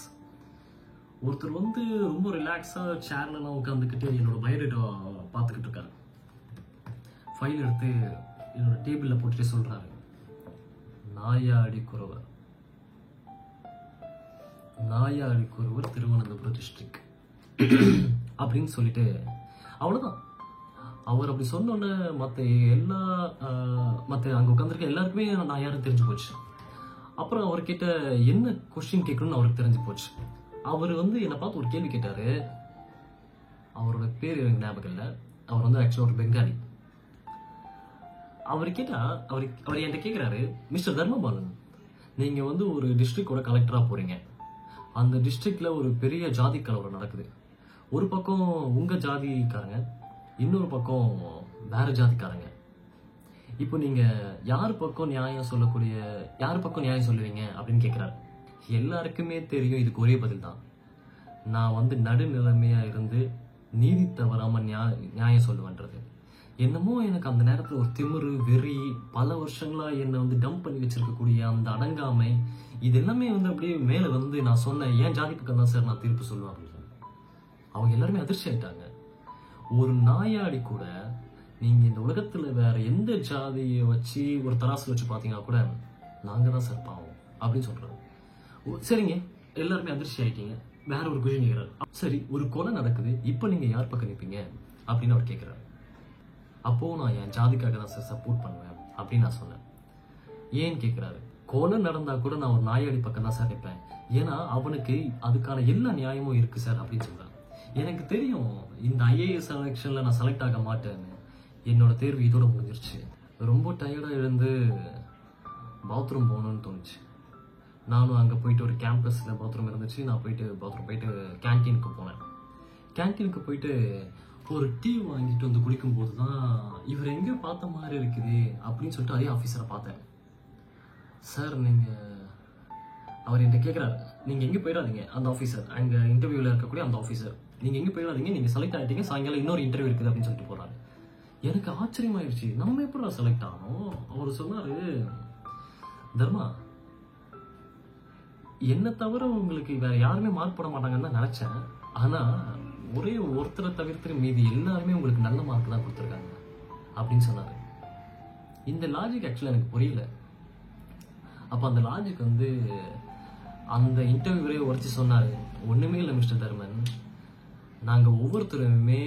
ஒருத்தர் வந்து ரொம்ப ரிலாக்ஸாக சேர்லலாம் உட்காந்துக்கிட்டு என்னோட பயோடேட்டா பார்த்துக்கிட்டு இருக்காரு. ஃபைல் எடுத்து என்னோட டேபிளில் போட்டுட்டு சொல்கிறாரு, நாயாடி குறவர் திருவனந்தபுரம் டிஸ்ட்ரிக்ட் அப்படின்னு சொல்லிட்டு அவ்வளோதான். அவர் அப்படி சொன்னோன்னே மற்ற அங்கே உட்காந்துருக்க எல்லாருக்குமே நான் யாரும் தெரிஞ்சு போச்சு. அப்புறம் அவர்கிட்ட என்ன கொஸ்டின் கேட்கணும்னு அவருக்கு தெரிஞ்சு போச்சு. அவர் வந்து என்னை பார்த்து ஒரு கேள்வி கேட்டார். அவரோட பேர் எனக்கு ஞாபகம் இல்லை. அவர் வந்து ஆக்சுவலாக ஒரு பெங்காலி. அவர் என்கிட்ட கேட்குறாரு, மிஸ்டர் தர்மபாலன், நீங்கள் வந்து ஒரு டிஸ்ட்ரிக்டோட கலெக்டராக போகிறீங்க. அந்த டிஸ்ட்ரிக்டில் ஒரு பெரிய ஜாதி கலவரம் நடக்குது. ஒரு பக்கம் உங்கள் ஜாதிக்காரங்க, இன்னொரு பக்கம் வேறு ஜாதிக்காரங்க. இப்போ நீங்கள் யார் பக்கம் நியாயம் சொல்லுவீங்க அப்படின்னு கேட்குறாரு. எல்லாருக்குமே தெரியும் இதுக்கு ஒரே பதில் தான். நான் வந்து நடுநிலைமையாக இருந்து நீதி தவறாமல் நியாயம் சொல்லுவேன்றது. என்னமோ எனக்கு அந்த நேரத்தில் ஒரு திமிரு, வெறி, பல வருஷங்களாக என்னை வந்து டம்ப் பண்ணி வச்சிருக்கக்கூடிய அந்த அடங்காமை, இது எல்லாமே வந்து அப்படியே மேலே வந்து நான் சொன்னேன், ஏன் ஜாதி பக்கம் தான் சார் நான் தீர்ப்பு சொல்லுவேன் அப்படின்னு. அவங்க எல்லாருமே அதிர்ச்சி ஆயிட்டாங்க. ஒரு நாயாடி கூட நீங்க இந்த உலகத்துல வேற எந்த ஜாதியை வச்சு ஒரு தராசுல வச்சு பாத்தீங்கன்னா கூட நாங்க தான் சார் பாவம் அப்படின்னு சொல்றாரு. சரிங்க, எல்லாருமே அதிர்ச்சி ஆயிட்டீங்க. வேற ஒரு கொஸ்டின் கேட்கிறாரு. சரி, ஒரு கொலை நடக்குது, இப்ப நீங்க யார் பக்கம் நிற்பீங்க அப்படின்னு அவர் கேட்கிறாரு. அப்போ நான் என் ஜாதிக்காக தான் சார் சப்போர்ட் பண்ணுவேன் அப்படின்னு நான் சொன்னேன். ஏன்னு கேட்கிறாரு. கொலை நடந்தா கூட நான் ஒரு நாயாடி பக்கம் தான் சார் நிற்பேன், ஏன்னா அவனுக்கு அதுக்கான எல்லா நியாயமும் இருக்கு சார் அப்படின்னு சொல்றாரு. எனக்கு தெரியும் இந்த ஐஏஎஸ் செலெக்ஷன்ல நான் செலக்ட் ஆக மாட்டேன்னு. என்னோட தேர்வு இதோட முடிஞ்சிருச்சு. ரொம்ப டயர்டா எழுந்து பாத்ரூம் போகணும்னு தோணுச்சு. நானும் அங்கே போயிட்டு ஒரு கேம்பஸ்ல பாத்ரூம் இருந்துச்சு, நான் பாத்ரூம் போயிட்டு கேன்டீனுக்கு போனேன். கேன்டீனுக்கு போயிட்டு ஒரு டீ வாங்கிட்டு வந்து குடிக்கும் போது தான் இவர் எங்கே பார்த்த மாதிரி இருக்குது அப்படின்னு சொல்லிட்டு அதே ஆஃபீஸரை பார்த்தேன். சார் அவர் என்கிட்ட கேட்குறாரு, நீங்கள் எங்கே போயிடாதீங்க, அந்த ஆஃபீஸர் அங்கே இன்டர்வியூவில் இருக்கக்கூடிய அந்த ஆஃபீஸர், நீங்கள் எங்கே போயிடாதீங்க, நீங்கள் செலக்ட் ஆகிட்டீங்க, சாயங்காலம் இன்னொரு இன்டர்வியூ இருக்குது அப்படின்னு சொல்லிட்டு போகிறாரு. எனக்கு ஆச்சரியமாயிடுச்சு, நம்ம எப்படி செலக்ட் ஆகணும். அவர் சொன்னார், தர்மா என்ன தவிர உங்களுக்கு வேற யாருமே மார்க் போட மாட்டாங்கன்னு தான் நினைச்சேன், ஆனா ஒரே ஒருத்தரை தவிர்த்து மீதி எல்லாருமே உங்களுக்கு நல்ல மார்க் தான் கொடுத்துருக்காங்க அப்படின்னு சொன்னாரு. இந்த லாஜிக் ஆக்சுவலா எனக்கு புரியல. அப்ப அந்த லாஜிக் அந்த இன்டர்வியூரே உரைச்சு சொன்னாரு, ஒண்ணுமே இல்லை மிஸ்டர் தர்மன், நாங்க ஒவ்வொருத்தருமே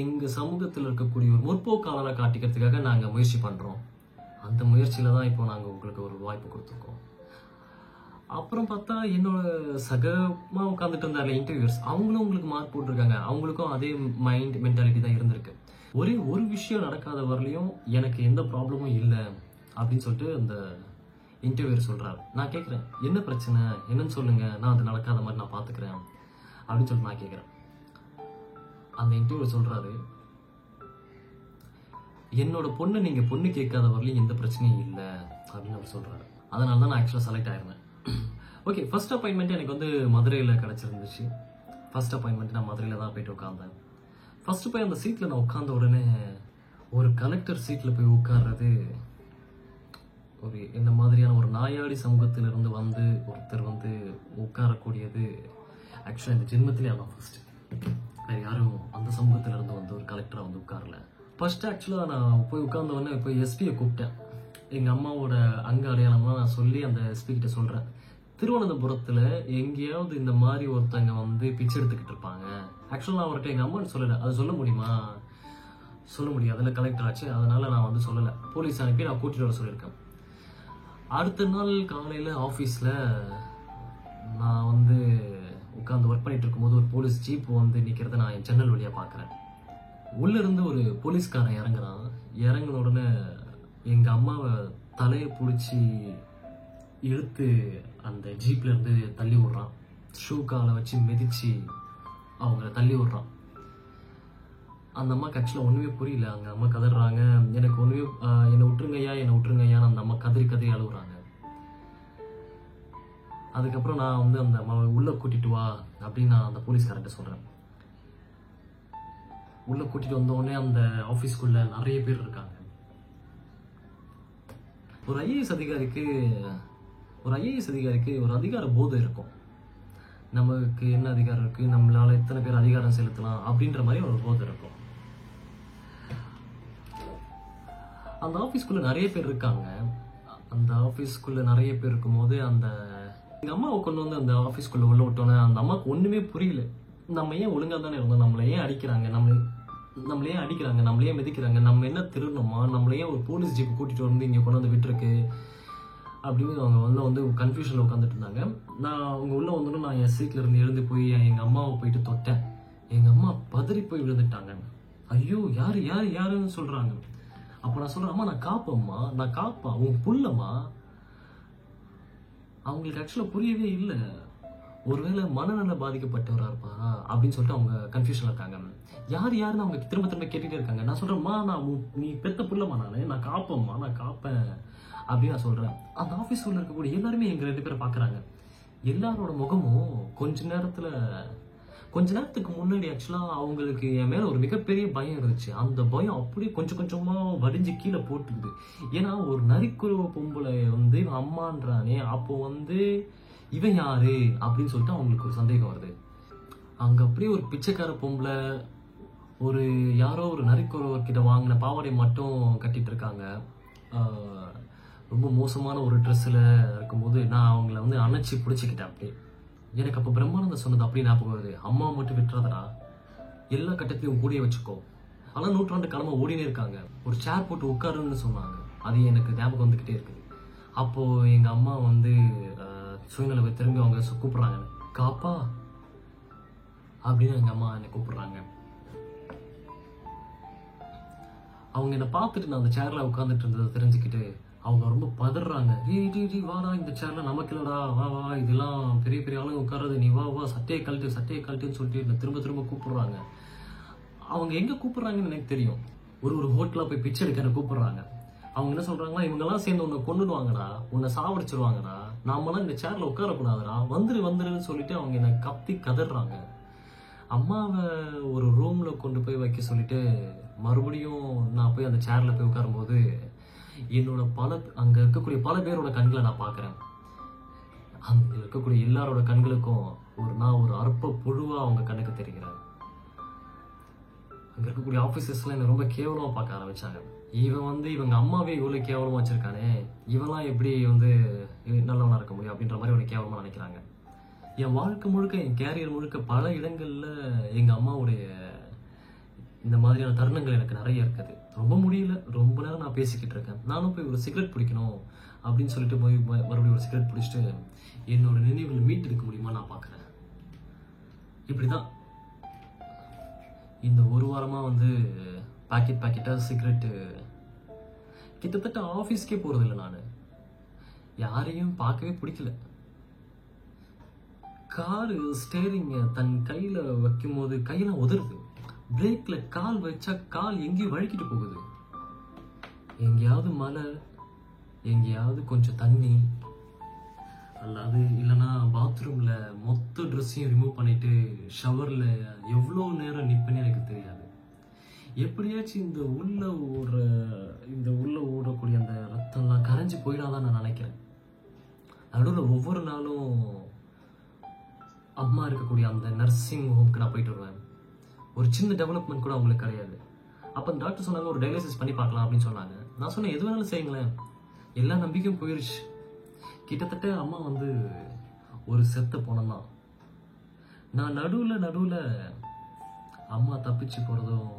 எங்க சமூகத்தில் இருக்கக்கூடிய ஒரு முற்போக்காளரை காட்டிக்கிறதுக்காக நாங்க முயற்சி பண்றோம். அந்த முயற்சியில தான் இப்போ நாங்க உங்களுக்கு ஒரு வாய்ப்பு கொடுத்துருக்கோம். அப்புறம் பார்த்தா என்னோட சகமா உட்காந்துட்டு இருந்தார்ல இன்டர்வியூஸ், அவங்களும் உங்களுக்கு மார்க் போட்டிருக்காங்க, அவங்களுக்கும் அதே மைண்ட் மென்டாலிட்டி தான் இருந்திருக்கு. ஒரே ஒரு விஷயம் நடக்காத வரலையும் எனக்கு எந்த ப்ராப்ளமும் இல்லை அப்படின்னு சொல்லிட்டு அந்த இன்டர்வியூர் சொல்றாரு. நான் கேட்குறேன், என்ன பிரச்சனை, என்னன்னு சொல்லுங்க, நான் அது நடக்காத மாதிரி நான் பார்த்துக்கிறேன் அப்படின்னு சொல்லிட்டு நான் கேட்குறேன். அந்த இன்டர்வியூர் சொல்றாரு, என்னோட பொண்ணு நீங்க பொண்ணு கேட்காத வரலையும் எந்த பிரச்சனையும் இல்லை அப்படின்னு அவர் சொல்றாரு. அதனால தான் நான் ஆக்சுவலாக செலக்ட் ஆயிருந்தேன். ஓகே, ஃபர்ஸ்ட் அப்பாயின்மெண்ட் எனக்கு மதுரையில் கிடச்சிருந்துச்சு. ஃபர்ஸ்ட் அப்பாயின்மெண்ட் நான் மதுரையில் தான் போயிட்டு உட்காந்தேன். ஃபர்ஸ்ட் போய் அந்த சீட்டில் நான் உட்காந்த உடனே ஒரு கலெக்டர் சீட்டில் போய் உட்கார்றது, ஒரு என்ன மாதிரியான ஒரு நாயாடி சமூகத்திலிருந்து ஒருத்தர் உட்காரக்கூடியது ஆக்சுவலாக இந்த ஜென்மத்திலே அதான் ஃபர்ஸ்ட். வேறு யாரும் அந்த சமூகத்திலிருந்து ஒரு கலெக்டராக உட்காரல. ஃபர்ஸ்ட் ஆக்சுவலாக நான் போய் உட்கார்ந்த உடனே போய் எஸ்பியை கூப்பிட்டேன். எங்கள் அம்மாவோட அங்க அடையாளம்லாம் நான் சொல்லி அந்த எஸ்பி கிட்ட சொல்கிறேன், திருவனந்தபுரத்தில் எங்கேயாவது இந்த மாதிரி ஒருத்தங்க பிச்சை எடுத்துக்கிட்டு இருப்பாங்க. ஆக்சுவலாக நான் அவர்கிட்ட எங்கள் அம்மான்னு சொல்லலை, அதை சொல்ல முடியுமா, சொல்ல முடியாது, அதில் கலெக்டர் ஆச்சு, அதனால நான் சொல்லலை. போலீஸ் அனுப்பி நான் கூட்டிட்டு வர சொல்லியிருக்கேன். அடுத்த நாள் காலையில் ஆஃபீஸில் நான் உட்காந்து ஒர்க் பண்ணிட்டு இருக்கும்போது ஒரு போலீஸ் ஜீப் நிற்கிறத நான் என் ஜன்னல் வழியாக பார்க்குறேன். உள்ளிருந்து ஒரு போலீஸ்காரன் இறங்குறான். இறங்கின உடனே எங்கள் அம்மாவை தலையை பிடிச்சி இழுத்து அந்த ஜீப்ல இருந்து தள்ளி விடுறான். ஷூ காலை வச்சு மிதிச்சு அவங்கள தள்ளி விடுறான். அந்த அம்மாக்கு ஆக்சுவலாக ஒன்றுமே புரியல. அங்கே அம்மா கதறாங்க, எனக்கு ஒன்றுமே என்னை விட்டுருங்கய்யான்னு அந்த அம்மா கதறி அழுகுறாங்க. அதுக்கப்புறம் நான் அந்த அம்மாவை உள்ளே கூட்டிட்டு வா அப்படின்னு நான் அந்த போலீஸ்காரன்ட்ட சொல்கிறேன். உள்ளே கூட்டிட்டு வந்தோடனே அந்த ஆஃபீஸ்க்குள்ள நிறைய பேர் இருக்காங்க. ஒரு ஐஏஎஸ் அதிகாரிக்கு ஒரு அதிகார போதை இருக்கும். நமக்கு என்ன அதிகாரம் இருக்கு, நம்மளால எத்தனை பேர் அதிகாரம் செலுத்தலாம் அப்படின்ற மாதிரி ஒரு போதை இருக்கும். அந்த ஆஃபீஸ்க்குள்ள நிறைய பேர் இருக்காங்க. அந்த ஆஃபீஸ்க்குள்ள நிறைய பேர் இருக்கும்போது எங்க அம்மாவை கொண்டு அந்த ஆஃபீஸ்க்குள்ள உள்ள விட்டோன்னே அந்த அம்மாவுக்கு ஒண்ணுமே புரியல. நம்ம ஏன் ஒழுங்கா தானே இருந்தோம், நம்மளை ஏன் அடிக்கிறாங்க, நம்மளே மிதிக்கிறாங்க, நம்ம என்ன திருடணுமா, நம்மளே ஒரு போலீஸ் ஜீப் கூட்டிட்டு இங்க கொண்டு விட்டுருக்கு அப்படின்னு அவங்க கன்ஃபியூஷன்ல உட்காந்துட்டு இருந்தாங்க. நான் அவங்க உள்ள வந்துட்டு நான் என் சீட்ல இருந்து எழுந்து போய் எங்க அம்மாவை போயிட்டு தொட்டேன். எங்க அம்மா பதறி போய் விழுந்துட்டாங்க. ஐயோ, யாருன்னு சொல்றாங்க. அப்ப நான் சொல்றேன், அம்மா நான் காப்பம்மா, நான் காப்பா, உன் புள்ளம்மா. அவங்களுக்கு ஆக்சுவலா புரியவே இல்லை. ஒருவேளை மனநல பாதிக்கப்பட்டவரா இருப்பாரா அப்படின்னு சொல்லிட்டு அவங்க கன்ஃபியூஷன்ல இருக்காங்க. யாருன்னு அவங்க திரும்ப கேட்டுட்டே இருக்காங்க. நான் சொல்றேன்மா, நீ பெத்த புள்ளமா, நான் காப்பேம்மா, நான் காப்பேன் அப்படின்னு நான் சொல்றேன். அந்த ஆஃபீஸ் உள்ள இருக்கக்கூடிய எல்லாருமே எங்க 2 பேரை பாக்குறாங்க. எல்லாரோட முகமும் கொஞ்ச நேரத்துக்கு முன்னாடி ஆக்சுவலா அவங்களுக்கு என் மேல ஒரு மிகப்பெரிய பயம் இருந்துச்சு. அந்த பயம் அப்படியே கொஞ்சம் கொஞ்சமா வடிஞ்சு கீழே போட்டுக்குது. ஏன்னா ஒரு நரிக்குருவ பொம்பளை அம்மான்றானே, அப்போ இவன் யாரு அப்படின்னு சொல்லிட்டு அவங்களுக்கு ஒரு சந்தேகம் வருது. அங்க அப்படியே ஒரு பிச்சைக்கார பொம்பளை, ஒரு யாரோ ஒரு நரிக்குறவர்கிட்ட வாங்கின பாவாடை மட்டும் கட்டிட்டு இருக்காங்க. ஆஹ் ரொம்ப மோசமான ஒரு ட்ரெஸ்ஸில் இருக்கும்போது நான் அவங்கள வந்து அணைச்சி பிடிச்சிக்கிட்டேன் அப்படியே. எனக்கு அப்போ பிரம்மானந்தம் சொன்னது அப்படியே ஞாபகம் வருது. அம்மா மட்டும் விட்டுறதடா, எல்லா கட்டத்திலையும் கூடிய வச்சுக்கோ. ஆனால் நூற்றாண்டு காலமாக ஓடினே இருக்காங்க. ஒரு சேர் போட்டு உட்காருன்னு சொன்னாங்க. அது எனக்கு ஞாபகம் வந்துக்கிட்டே இருக்குது. அப்போது எங்கள் அம்மா வந்து சுயநலவை திரும்பி அவங்க கூப்பிட்றாங்க, காப்பா அப்படின்னு எங்கள் அம்மா என்னை கூப்பிட்றாங்க. அவங்க என்னை பார்த்துட்டு நான் அந்த சேரில் உட்காந்துட்டு இருந்ததை தெரிஞ்சுக்கிட்டு அவங்க ரொம்ப பதறாங்க. டி வாடா, இந்த சேர்ல நமக்கு இல்லடா, வா வா, இதெல்லாம் பெரிய பெரிய ஆளுங்க உட்கார்றது, நீ வா வா, சட்டையை கழட்டுன்னு சொல்லிட்டு என்னை திரும்ப திரும்ப கூப்பிடுறாங்க. அவங்க எங்க கூப்பிடுறாங்கன்னு எனக்கு தெரியும். ஒரு ஹோட்டலா போய் பிச்சை எடுக்க கூப்பிடுறாங்க. அவங்க என்ன சொல்றாங்கன்னா, இவங்கெல்லாம் சேர்ந்து உன்னை கொண்டுடுவாங்கடா, உன்னை சாவடிச்சிருவாங்கடா, நாமெல்லாம் இந்த சேர்ல உட்காரக்கூடாதுடா, வந்துருன்னு சொல்லிட்டு அவங்க என்னை கத்தி கதறாங்க. அம்மாவை ஒரு ரூம்ல கொண்டு போய் வைக்க சொல்லிட்டு மறுபடியும் நான் போய் அந்த சேர்ல போய் உட்காரும்போது என்னோட அங்க இருக்கக்கூடிய பல பேரோட கண்களை நான் பார்க்குறேன். அங்க இருக்கக்கூடிய எல்லாரோட கண்களுக்கும் நான் ஒரு அற்ப புழுவா அவங்க கண்ணுக்கு தெரிகிறேன். அங்க இருக்கக்கூடிய ஆபீசர்ஸ்லாம் என்ன ரொம்ப கேவலமா பார்க்க ஆரம்பிச்சாங்க. இவங்க அம்மாவே இவ்வளவு கேவலமா வச்சிருக்கானே, இவெல்லாம் எப்படி நல்லவனா இருக்க முடியும் அப்படின்ற மாதிரி ஒரு கேவலமா நினைக்கிறாங்க. என் வாழ்க்கை முழுக்க, என் கேரியர் முழுக்க பல இடங்கள்ல எங்க அம்மாவுடைய இந்த மாதிரியான தருணங்கள் எனக்கு நிறைய இருக்குது. ரொம்ப முடியல, ரொம்ப நேரம் நான் பேசிக்கிட்டு இருக்கேன். நானும் போய் ஒரு சிகரெட் பிடிக்கணும் அப்படின்னு சொல்லிட்டு போய் மறுபடியும் ஒரு சிகரெட் பிடிச்சிட்டு என்னோட நினைவுகள் மீட்டெடுக்க முடியுமா நான் பார்க்குறேன். இப்படிதான் இந்த ஒரு வாரமா பாக்கெட்டா சிகரெட்டு, கிட்டத்தட்ட ஆஃபீஸ்க்கே போறதில்லை. நான் யாரையும் பார்க்கவே பிடிக்கல. காரு ஸ்டேரிங்க தன் கையில வைக்கும் போது கையெல்லாம் உதறுது. பிரேக்ல கால் வச்சா கால் எங்கேயும் வழுக்கிட்டு போகுது. எங்கேயாவது மலை, எங்கேயாவது கொஞ்சம் தண்ணி, அல்லாது இல்லைன்னா பாத்ரூம்ல மொத்த ட்ரெஸ்ஸையும் ரிமூவ் பண்ணிட்டு ஷவர்ல எவ்வளோ நேரம் நிற்பேன்னு எனக்கு தெரியாது. எப்படியாச்சும் இந்த உள்ள ஓடக்கூடிய அந்த ரத்தம்லாம் கரைஞ்சி போயிடாதான் நான் நினைக்கிறேன். நடுவில் ஒவ்வொரு நாளும் அம்மா இருக்கக்கூடிய அந்த நர்சிங் ஹோம்க்கு நான் போயிட்டு வருவேன். ஒரு சின்ன டெவலப்மெண்ட் கூட அவங்களுக்கு கிடையாது. அப்போ அந்த டாக்டர் சொன்னாங்க, ஒரு டயாலிசிஸ் பண்ணி பார்க்கலாம் அப்படின்னு சொன்னாங்க. நான் சொன்னேன், எது வேணாலும் செய்யுங்களேன். எல்லா நம்பிக்கையும் போயிடுச்சு. கிட்டத்தட்ட அம்மா ஒரு செத்த போனதான். நான் நடுவில் அம்மா தப்பிச்சு போகிறதும்,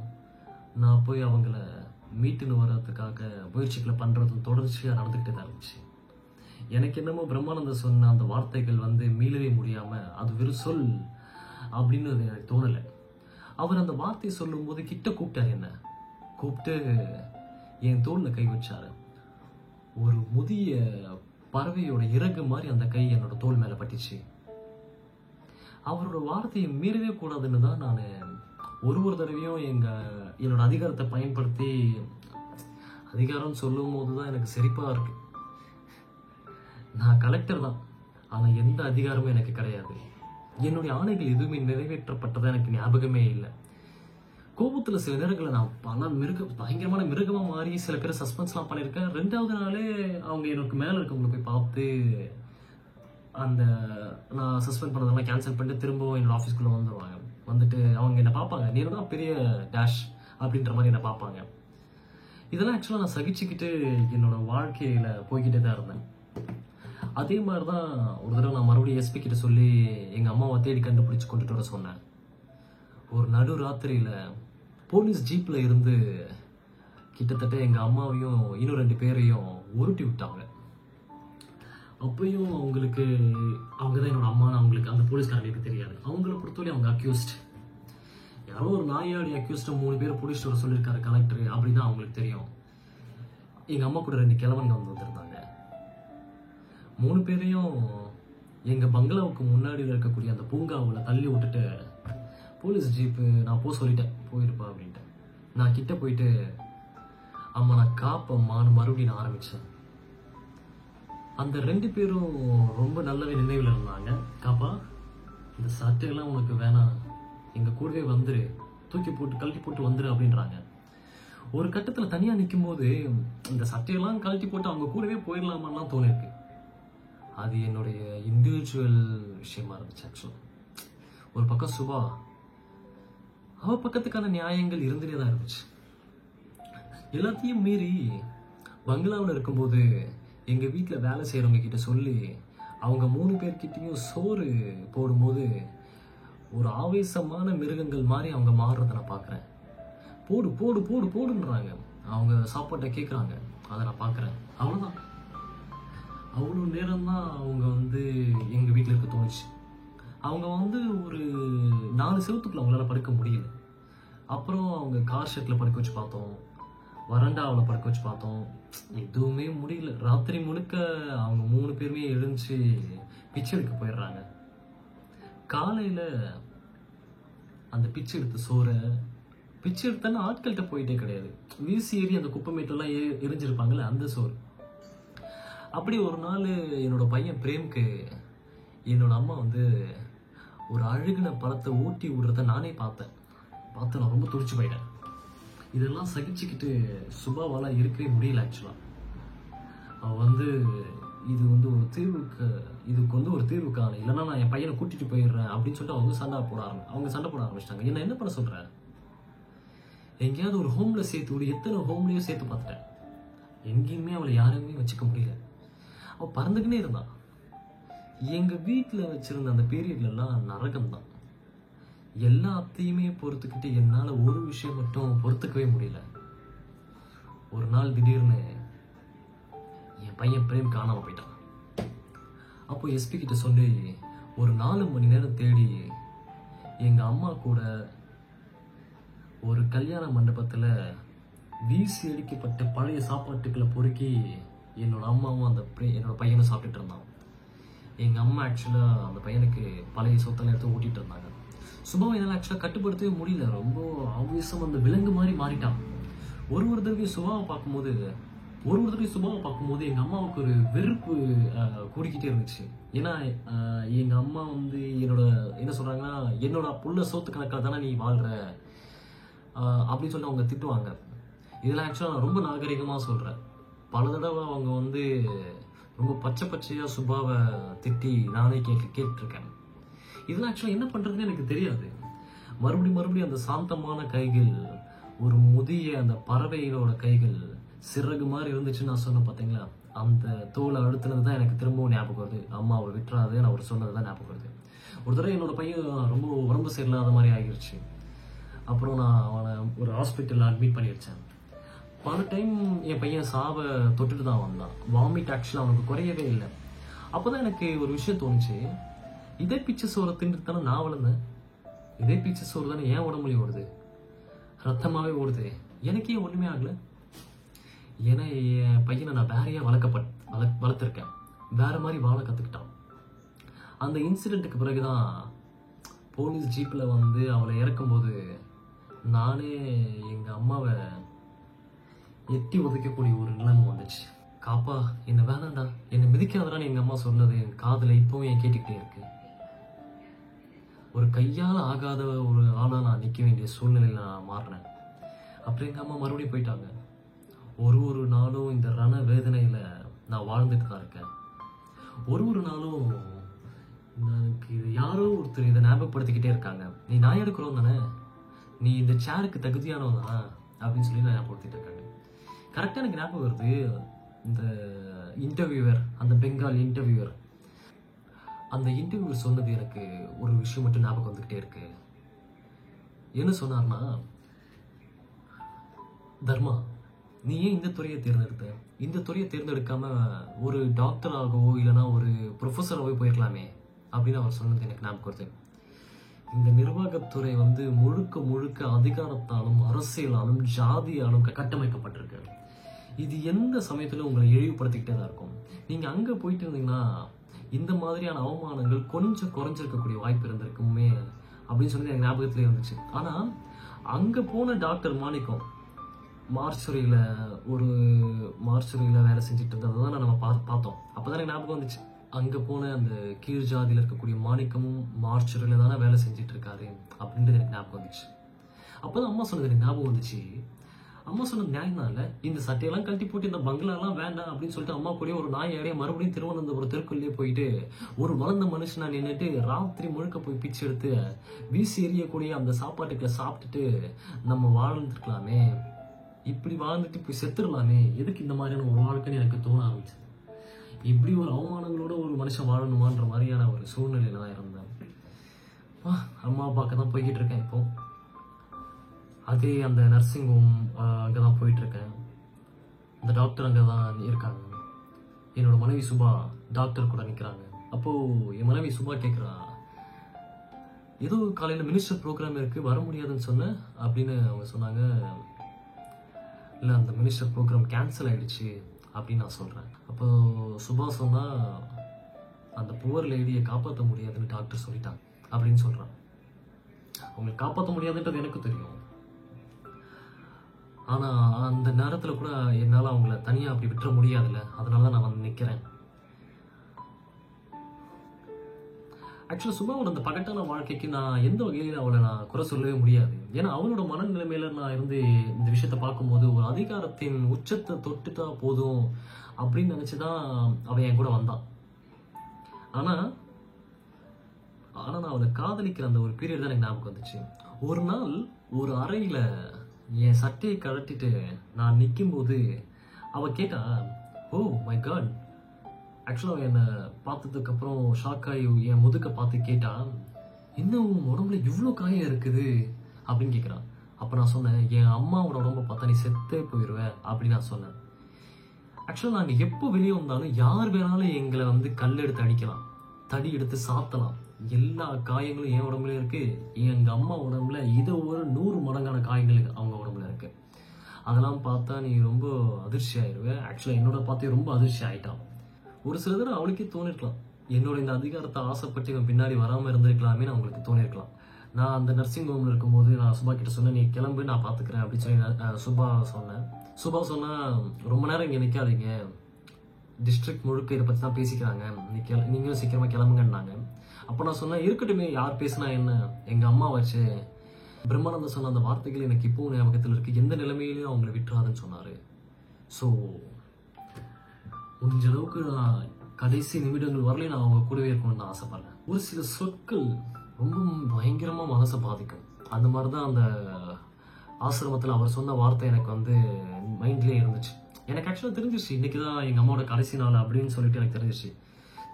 நான் போய் அவங்கள மீட்டுன்னு வர்றதுக்காக முயற்சிகளை பண்ணுறதும் தொடர்ச்சியாக நடந்துக்கிட்டே தான் இருந்துச்சு. எனக்கு என்னமோ பிரம்மானந்தம் சொன்ன அந்த வார்த்தைகள் மீளவே முடியாமல் அது வெறும் சொல் அப்படின்னு எனக்கு தோணலை. அவர் அந்த வார்த்தையை சொல்லும் போது கிட்ட கூப்பிட்டாரு. என்ன கூப்பிட்டு என் தோல்ல கை வச்சாரு. ஒரு முதிய பறவையோட இறகு மாதிரி அந்த கை என்னோட தோல் மேல பட்டுச்சு. அவரோட வார்த்தையை மீறவே கூடாதுன்னு தான் நான் ஒரு தடவையும் என்னோட அதிகாரத்தை பயன்படுத்தி, அதிகாரம் சொல்லும் போதுதான் எனக்கு சிரிப்பா இருக்கு. நான் கலெக்டர் தான், ஆனா எந்த அதிகாரமும் எனக்கு கிடையாது. என்னுடைய ஆணைகள் எதுவுமே நிறைவேற்றப்பட்டதா எனக்கு ஞாபகமே இல்லை. கோபத்துல சில நேரங்களில் நான் பயங்கரமான மிருகமா மாறி சில பேரை சஸ்பென்ஸ்லாம் பண்ணியிருக்கேன். 2வது நாளே அவங்க எனக்கு மேல இருக்கவங்களை போய் பார்த்து நான் சஸ்பெண்ட் பண்ணதெல்லாம் கேன்சல் பண்ணிட்டு திரும்பவும் என்னோட ஆஃபீஸ்க்குள்ள வந்துடுவாங்க. வந்துட்டு அவங்க என்னை பார்ப்பாங்க, நீ தான் பெரிய டேஷ் அப்படின்ற மாதிரி என்னை பார்ப்பாங்க. இதெல்லாம் ஆக்சுவலாக நான் சகிச்சுக்கிட்டு என்னோட வாழ்க்கையில போய்கிட்டே தான் இருந்தேன். அதே மாதிரிதான் ஒரு தடவை நான் மறுபடியும் எஸ்பி கிட்ட சொல்லி எங்க அம்மாவை தேடி கண்டுபிடிச்சு கொண்டுட்டு வர சொன்னேன். ஒரு நடு ராத்திரியில போலீஸ் ஜீப்ல இருந்து கிட்டத்தட்ட எங்க அம்மாவையும் இன்னும் 2 பேரையும் உருட்டி விட்டாங்க. அப்பயும் அவங்கதான் என்னோட அம்மான்னு அவங்களுக்கு அந்த போலீஸ்காரங்களுக்கு தெரியாது. அவங்கள பொறுத்தவரை அவங்க அக்யூஸ்ட், யாரோ ஒரு நாயாடி அக்யூஸ்ட 3 பேர் பிடிச்சிட்டு வர சொல்லியிருக்காரு கலெக்டர் அப்படிதான் அவங்களுக்கு தெரியும். எங்க அம்மா கூட 2 கிழவங்க வந்திருந்தாங்க. 3 பேரையும் எங்க பங்களாவுக்கு முன்னாடி இருக்கக்கூடிய அந்த பூங்காவில் தள்ளி விட்டுட்டு போலீஸ் ஜீப்பு நான் சொல்லிட்டேன், போயிருப்பா அப்படின்ட்டு. நான் கிட்ட போயிட்டு, அம்மா நான் காப்பம்மான்னு மறுபடியும் நான் ஆரம்பிச்சேன். அந்த 2 பேரும் ரொம்ப நல்லாவே நினைவில் இருந்தாங்க. காப்பா, இந்த சட்டையெல்லாம் உனக்கு வேணாம், எங்க கூடவே வந்துரு, கழட்டி போட்டு வந்துரு அப்படின்றாங்க. ஒரு கட்டத்துல தனியா நிற்கும் போது இந்த சட்டையெல்லாம் கழட்டி போட்டு அவங்க கூடவே போயிடலாமான்லாம் தோணிருக்கு. அது என்னுடைய இண்டிவிஜுவல் விஷயமா இருந்துச்சு. ஆக்சுவலா ஒரு பக்கம் சுபா, அவ பக்கத்துக்கான நியாயங்கள் இருந்துட்டே தான் இருந்துச்சு. எல்லாத்தையும் மீறி பங்களாவில் இருக்கும்போது எங்க வீட்டில் வேலை செய்யறவங்க கிட்ட சொல்லி அவங்க 3 பேர்கிட்டயும் சோறு போடும்போது ஒரு ஆவேசமான மிருகங்கள் மாதிரி அவங்க மாறுறத நான் பார்க்குறேன். போடு போடு போடு போடுன்றாங்க. அவங்க சாப்பாட்டை கேட்குறாங்க, அதை நான் பார்க்குறேன். அவ்வளோதான். அவ்வளோ நேரம் தான் அவங்க வந்து எங்கள் வீட்டில் இருக்க தோணுச்சு. அவங்க வந்து ஒரு 4 செவத்துக்குள்ள அவங்களால படுக்க முடியல. அப்புறம் அவங்க கார் ஷெட்டில் படுக்க வச்சு பார்த்தோம், வறண்டாவில் படுக்க வச்சு பார்த்தோம், எதுவுமே முடியல. ராத்திரி முழுக்க அவங்க 3 பேருமே எழுந்துச்சு பிச்சை எடுக்க போயிடுறாங்க. காலையில் அந்த பிச்சை எடுத்த சோறை பிச்சை எடுத்தேன்னா ஆட்கள்கிட்ட போயிட்டே கிடையாது, வீசி ஏறி அந்த குப்பைமேட்டெல்லாம் எரிஞ்சிருப்பாங்கல்ல, அந்த சோறு. அப்படி ஒரு நாள் என்னோட பையன் பிரேம்க்கு என்னோட அம்மா வந்து ஒரு அழுகின பழத்தை ஊட்டி விடுறத நானே பார்த்தேன். நான் ரொம்ப துடிச்சு போயிட்டேன். இதெல்லாம் சகிச்சுக்கிட்டு சுபாவால இருக்கவே முடியல. ஆக்சுவலாக அவள் வந்து இதுக்கு வந்து ஒரு தீர்வு காண, இல்லைன்னா நான் என் பையனை கூட்டிட்டு போயிடுறேன் அப்படின்னு சொல்லிட்டு அவங்க சண்டை போட ஆரம்பிச்சிட்டாங்க. என்ன பண்ண சொல்கிறேன்? எங்கேயாவது ஒரு ஹோம்ல சேர்த்து விடு. எத்தனை ஹோம்லையும் சேர்த்து பார்த்துட்டேன், எங்கேயுமே அவளை யாரையுமே வச்சுக்க முடியல. அவள் பறந்துக்கினே இருந்தான். எங்கள் வீட்டில் வச்சிருந்த அந்த பீரியட்லாம் நரகம்தான். எல்லாத்தையுமே பொறுத்துக்கிட்டு என்னால் ஒரு விஷயம் மட்டும் பொறுத்துக்கவே முடியல. ஒரு நாள் திடீர்னு என் பையன் பிரேம் காணாமல் போயிட்டான். அப்போ எஸ்பி கிட்ட சொல்லி ஒரு 4 மணி நேரம் தேடி எங்கள் அம்மா கூட ஒரு கல்யாண மண்டபத்தில் வீசி அடிக்கப்பட்ட பழைய சாப்பாட்டுக்களை பொறுக்கி என்னோட அம்மாவும் என்னோட பையனும் சாப்பிட்டுட்டு இருந்தான். எங்கள் அம்மா ஆக்சுவலாக அந்த பையனுக்கு பழைய சொத்தெல்லாம் எடுத்து ஊட்டிகிட்டு இருந்தாங்க. சுபாவை என்னால் ஆக்சுவலாக கட்டுப்படுத்தவே முடியல. ரொம்ப ஆவேசம், அந்த விலங்கு மாதிரி மாறிட்டான். ஒரு தடவையும் சுபாவை பார்க்கும்போது எங்கள் அம்மாவுக்கு ஒரு வெறுப்பு கூடிக்கிட்டே இருந்துச்சு. ஏன்னா எங்கள் அம்மா வந்து என்ன சொல்கிறாங்கன்னா, என்னோட புள்ள சோத்து கணக்காக தானே நீ வாழ்கிற அப்படின்னு சொல்லி அவங்க திட்டுவாங்க. இதெல்லாம் ஆக்சுவலாக நான் ரொம்ப நாகரிகமாக சொல்கிறேன். பல தடவை அவங்க வந்து ரொம்ப பச்சையாக சுபாவை திட்டி நானே கேட்டிருக்கேன். இதெல்லாம் ஆக்சுவலாக என்ன பண்ணுறதுன்னு எனக்கு தெரியாது. மறுபடியும் அந்த சாந்தமான கைகள், ஒரு முதிய அந்த பறவைகளோட கைகள் சிறகு மாதிரி இருந்துச்சுன்னு நான் சொன்னேன் பார்த்தீங்களா, அந்த தோலை அழுத்தினது தான் எனக்கு திரும்பவும் ஞாபகம் வருது. அம்மா அவர் விட்டுறாது, நான் அவர் சொன்னது தான் ஞாபகம் வருது. ஒரு தடவை என்னோட பையன் ரொம்ப உடம்பு சரியில்லாத மாதிரி ஆகிருச்சு. அப்புறம் நான் அவனை ஒரு ஹாஸ்பிட்டலில் அட்மிட் பண்ணி வச்சேன். பல டைம் என் பையன் சாவை தொட்டுட்டு தான் வந்தான். வாமிட் ஆக்சுவலாக அவனுக்கு குறையவே இல்லை. அப்போ தான் எனக்கு ஒரு விஷயம் தோணுச்சு, இதே பிச்சை சோறை தின்னுட்டு தானே நான் வளர்ந்தேன், இதே பிச்சை சோறு தானே என் உடம்புலையும் ஓடுது, ரத்தமாகவே ஓடுது, எனக்கே ஒன்றுமே ஆகலை. ஏன்னா என் பையனை நான் வேறையா வளர்த்துருக்கேன், வேற மாதிரி வாழ கற்றுக்கிட்டான். அந்த இன்சிடெண்ட்டுக்கு பிறகுதான் போலீஸ் ஜீப்பில் வந்து அவளை இறக்கும்போது நானே எங்கள் அம்மாவை எட்டி உதைக்கக்கூடிய ஒரு நிலைமை வந்துச்சு. காப்பா, என்னை வேணாண்டா, என்னை மிதிக்காதடான்னு எங்கள் அம்மா சொன்னது என் காதில் இப்போவும் என் கேட்டுக்கிட்டே இருக்கு. ஒரு கையால் ஆகாத ஒரு ஆளாக நான் நிற்க வேண்டிய சூழ்நிலையில் நான் மாறினேன். அப்புறம் எங்கள் அம்மா மறுபடியும் போயிட்டாங்க. ஒரு நாளும் இந்த ரண வேதனையில் நான் வாழ்ந்துட்டு தான் இருக்கேன். ஒரு நாளும் எனக்கு இது யாரோ ஒருத்தர் இதை ஞாபகப்படுத்திக்கிட்டே இருக்காங்க, நீ நான் எடுக்கிறோம் தானே, நீ இந்த சேருக்கு தகுதியானவன் தானே அப்படின்னு சொல்லி நான் ஞாபகப்படுத்திட்டு இருக்காங்க. கரெக்டாக எனக்கு ஞாபகம் வருது, இந்த இன்டர்வியூவர், அந்த பெங்காலி இன்டர்வியூவர், அந்த இன்டர்வியூவர் சொன்னது எனக்கு ஒரு விஷயம் மட்டும் ஞாபகம் வந்துக்கிட்டே இருக்கு. என்ன சொன்னார்னா, தர்மா, நீ ஏன் இந்த துறையை தேர்ந்தெடுத்த? இந்த துறையை தேர்ந்தெடுக்காம ஒரு டாக்டராகவோ இல்லைனா ஒரு ப்ரொஃபஸராகவோ போயிருக்கலாமே அப்படின்னு அவர் சொன்னது எனக்கு ஞாபகம் வருது. இந்த நிர்வாகத்துறை வந்து முழுக்க அதிகாரத்தாலும் அரசியலாலும் ஜாதியாலும் கட்டமைக்கப்பட்டிருக்கு. இது எந்த சமயத்திலும் உங்களை இழிவுபடுத்திக்கிட்டே தான் இருக்கும். நீங்கள் அங்கே போயிட்டு இருந்தீங்கன்னா இந்த மாதிரியான அவமானங்கள் கொஞ்சம் குறைஞ்சிருக்கக்கூடிய வாய்ப்பு இருந்திருக்குமே அப்படின்னு சொல்லி எனக்கு ஞாபகத்திலே இருந்துச்சு. ஆனால் அங்கே போன டாக்டர் மாணிக்கம் மார்ச்சுரியில் வேலை செஞ்சுட்டு இருந்ததை தான் நம்ம பார்த்தோம். அப்போ தான் எனக்கு ஞாபகம் வந்துச்சு, அங்கே போன அந்த கீழ் ஜாதியில் இருக்கக்கூடிய மாணிக்கமும் மார்ச்சுரியில் தானே வேலை செஞ்சுட்டு இருக்காரு அப்படின்றது எனக்கு ஞாபகம் வந்துச்சு. அப்போ தான் அம்மா சொன்னது எனக்கு ஞாபகம் வந்துச்சு, அம்மா சொன்ன நியாயம் தான் இல்ல, இந்த சட்டையெல்லாம் கழட்டி போட்டு இந்த பங்களாலாம் வேண்டாம் அப்படின்னு சொல்லிட்டு அம்மா கூட ஒரு நாய் அடைய மறுபடியும் திருவனந்தபுரம் தெருக்குள்ளேயே போயிட்டு ஒரு வளர்ந்த மனுஷனா நின்றுட்டு ராத்திரி முழுக்க போய் பிச்சு எடுத்து வீசி எறியக்கூடிய அந்த சாப்பாட்டுக்களை சாப்பிட்டுட்டு நம்ம வாழ்ந்துருக்கலாமே, இப்படி வாழ்ந்துட்டு போய் செத்துடலாமே, எதுக்கு இந்த மாதிரியான ஒரு வாழ்க்கைன்னு எனக்கு தோண ஆரம்பிச்சது. இப்படி ஒரு அவமானங்களோட ஒரு மனுஷன் வாழணுமான்ற மாதிரியான ஒரு சூழ்நிலையில தான் இருந்தேன். அம்மா அப்பாவுக்கு தான் போய்கிட்டு இருக்கேன். இப்போ அதே அந்த நர்சிங் ஹோம் அங்கே தான் போயிட்டு இருக்கேன். அந்த டாக்டர் அங்கே தான் இருக்காங்க. என்னோட மனைவி சுபா டாக்டர் கூட நிற்கிறாங்க. அப்போ என் மனைவி சுபா கேட்குறா, ஏதோ காலையில் மினிஸ்டர் ப்ரோக்ராம் இருக்கு, வர முடியாதுன்னு சொன்னேன் அப்படின்னு அவங்க சொன்னாங்க. இல்லை, அந்த மினிஸ்டர் ப்ரோக்ராம் கேன்சல் ஆயிடுச்சு அப்படின்னு நான் சொல்கிறேன். அப்போ சுபா சொன்னா, அந்த புவர் லேடியை காப்பாற்ற முடியாதுன்னு டாக்டர் சொல்லிட்டாங்க அப்படின்னு சொல்கிறான். அவங்களை காப்பாற்ற முடியாதுன்றது எனக்கு தெரியும். ஆனால் அந்த நேரத்தில் கூட என்னால் அவங்கள தனியாக அப்படி விட்டுற முடியாதுல்ல, அதனால தான் நான் வந்து நிற்கிறேன். ஆக்சுவலாக சுபாவோட அந்த பகட்டான வாழ்க்கைக்கு நான் எந்த வகையிலும் அவளை நான் குறை சொல்லவே முடியாது. ஏன்னா அவளோட மனநிலைமையில நான் இருந்து இந்த விஷயத்த பார்க்கும்போது ஒரு அதிகாரத்தின் உச்சத்தை தொட்டுட்டா போதும் அப்படின்னு நினச்சிதான் அவன் என் கூட வந்தான். ஆனால் நான் அவளை காதலிக்கிற அந்த ஒரு பீரியட் தான் எனக்கு ஞாபகம் வந்துச்சு. ஒரு நாள் ஒரு அறையில் என் சட்டையை கழட்டிட்டு நான் நிற்கும்போது அவள் கேட்டா, ஓ மை காட். ஆக்சுவலாக என்னை பார்த்ததுக்கு அப்புறம் ஷாக் ஆகி என் முதுக்க பார்த்து கேட்டா, இன்னும் உடம்புல இவ்வளோ காயம் இருக்குது அப்படின்னு கேட்குறான். அப்போ நான் சொன்னேன், என் அம்மாவோட உடம்ப பார்த்தா நீ செத்தே போயிடுவேன் அப்படின்னு நான் சொன்னேன். ஆக்சுவலாக நாங்கள் எப்போ வெளியே வந்தாலும் யார் வேணாலும் எங்களை வந்து கல் எடுத்து அடிக்கலாம், தடி எடுத்து சாத்தலாம். எல்லா காயங்களும் என் உடம்புல இருக்கு. எங்க அம்மா உடம்புல இதை ஒரு 100 மடங்கான காயங்கள் அவங்க உடம்புல இருக்கு. அதெல்லாம் பார்த்தா நீ ரொம்ப அதிர்ச்சி ஆயிடுவேன். ஆக்சுவலா என்னோட பார்த்தே ரொம்ப அதிர்ச்சி ஆயிட்டான். ஒரு சில தடவை அவளுக்கே தோணிருக்கலாம், என்னோட இந்த அதிகாரத்தை ஆசைப்பட்டு இவன் பின்னாடி வராமல் இருந்திருக்கலாமே அவங்களுக்கு தோணிருக்கலாம். நான் அந்த நர்சிங் ஹோம்ல இருக்கும்போது நான் சுபா கிட்ட சொன்னேன், நீ கிளம்பு நான் பார்த்துக்கிறேன் அப்படின்னு சொல்லி சுபா சொன்னா, ரொம்ப நேரம் இங்கே நிற்காதீங்க, டிஸ்ட்ரிக்ட் முழுக்க இதை பற்றி தான் பேசிக்கிறாங்க, நீங்களும் சீக்கிரமா கிளம்புங்கன்னாங்க. அப்போ நான் சொன்னேன், இருக்கட்டுமே, யார் பேசினா என்ன, எங்கள் அம்மா வச்சு. பிரம்மானந்தம் சொன்ன அந்த வார்த்தைகள் எனக்கு இப்போ ஞாபகத்தில் இருக்கு, எந்த நிலைமையிலையும் அவங்களை விட்டுறாதுன்னு சொன்னார். ஸோ முடிஞ்ச அளவுக்கு நான் கடைசி நிமிடங்கள் வரலையும் நான் அவங்க கூடவே இருக்கணும்னு நான் ஆசைப்படுறேன். ஒரு சில சொற்கள் ரொம்ப பயங்கரமாக மனசை பாதிக்கும். அந்த மாதிரி தான் அந்த ஆசிரமத்தில் அவர் சொன்ன வார்த்தை எனக்கு வந்து மைண்ட்லேயே இருந்துச்சு. எனக்கு ஆக்சுவலாக தெரிஞ்சிச்சு, இன்னைக்கு தான் எங்கள் அம்மாவோட கடைசி நாள் அப்படின்னு சொல்லிட்டு எனக்கு தெரிஞ்சிச்சு.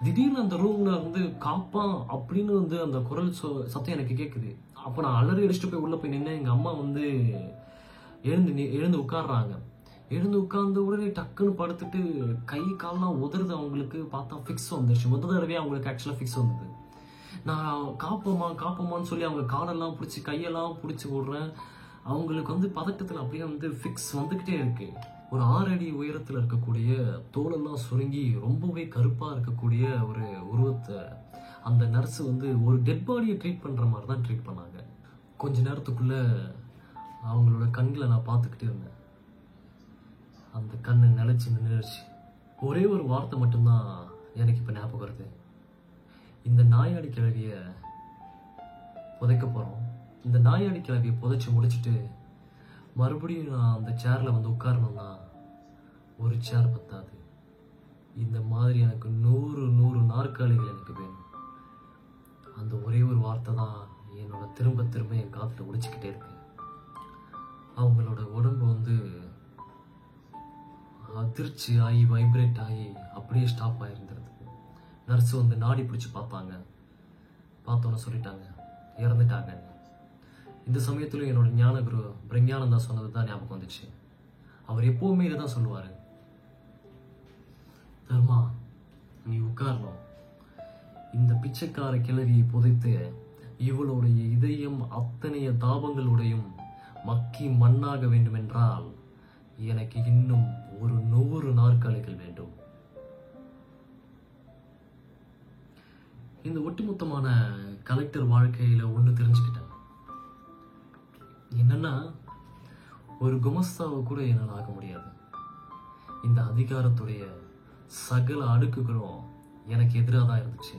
திடீர்னு அந்த ரூம்ல வந்து காப்பான் அப்படின்னு வந்து அந்த குரல் சத்தம் எனக்கு கேட்குது. அப்போ நான் அலறி அடிச்சுட்டு போய் உள்ள போய் நின்று எங்கள் அம்மா வந்து எழுந்து உட்காடுறாங்க. எழுந்து உட்கார்ந்த உடனே டக்குன்னு படுத்துட்டு கை கால்லாம் உதறது. அவங்களுக்கு பார்த்தா ஃபிக்ஸ் வந்துருச்சு. முதல் தடவையே அவங்களுக்கு ஆக்சுவலாக ஃபிக்ஸ் வந்தது. நான் காப்போமான்னு சொல்லி அவங்க காலெல்லாம் பிடிச்சி கையெல்லாம் பிடிச்சி விடுறேன். அவங்களுக்கு வந்து பதட்டத்தில் அப்படியே வந்து ஃபிக்ஸ் வந்துக்கிட்டே இருக்கு. ஒரு 6 அடி உயரத்தில் இருக்கக்கூடிய தோலெல்லாம் சுருங்கி ரொம்பவே கருப்பாக இருக்கக்கூடிய ஒரு உருவத்தை அந்த நர்ஸ் வந்து ஒரு டெட் பாடியை ட்ரீட் பண்ணுற மாதிரி தான் ட்ரீட் பண்ணாங்க. கொஞ்ச நேரத்துக்குள்ள அவங்களோட கண்களை நான் பார்த்துக்கிட்டே இருந்தேன். அந்த கண்ணு நின்றுச்சு. ஒரே ஒரு வார்த்தை மட்டும்தான் எனக்கு இப்போ ஞாபகம் வருது, இந்த நாயாடி கிழவியை புதைக்க போகிறோம். இந்த நாயாடி கிழவியை புதைச்சி முடிச்சுட்டு மறுபடியும் நான் அந்த சேரில் வந்து உட்காரணும்னா ஒரு சேர் பத்தாது. இந்த மாதிரி எனக்கு 100 நாற்காலிகள் எனக்கு வேணும். அந்த ஒரே ஒரு வார்த்தை தான் என்னோட திரும்ப என் காத்துல ஒழிச்சுக்கிட்டே இருக்கு. அவங்களோட உடம்பு வந்து அதிர்ச்சி ஆகி வைப்ரேட் ஆகி அப்படியே ஸ்டாப் ஆகிருந்துருது. நர்ஸ் வந்து நாடி பிடிச்சி பார்த்தாங்க. பார்த்தோன்னு சொல்லிட்டாங்க, இறந்துட்டாங்க. இந்த சமயத்துல என்னோட ஞானகுரு பிரஞானந்தா சொன்னது தான் ஞாபகம் வந்துச்சு. அவர் எப்பவுமே இதை தான் சொல்லுவாரு, தர்மா நீ உட்காரணும், இந்த பிச்சைக்கார கிழவியை புதைத்து இவளுடைய இதயம் அத்தனைய தாபங்களுடையும் மக்கி மண்ணாக வேண்டும் என்றால் எனக்கு இன்னும் ஒரு 100 நாற்காலிகள் வேண்டும். இந்த ஒட்டுமொத்தமான கலெக்டர் வாழ்க்கையில ஒண்ணு தெரிஞ்சுக்கிட்டேன். என்னன்னா, ஒரு குமஸ்தாவை கூட என்னால் ஆக முடியாது. இந்த அதிகாரத்துடைய சகல அடுக்குகளும் எனக்கு எதிராக தான் இருந்துச்சு.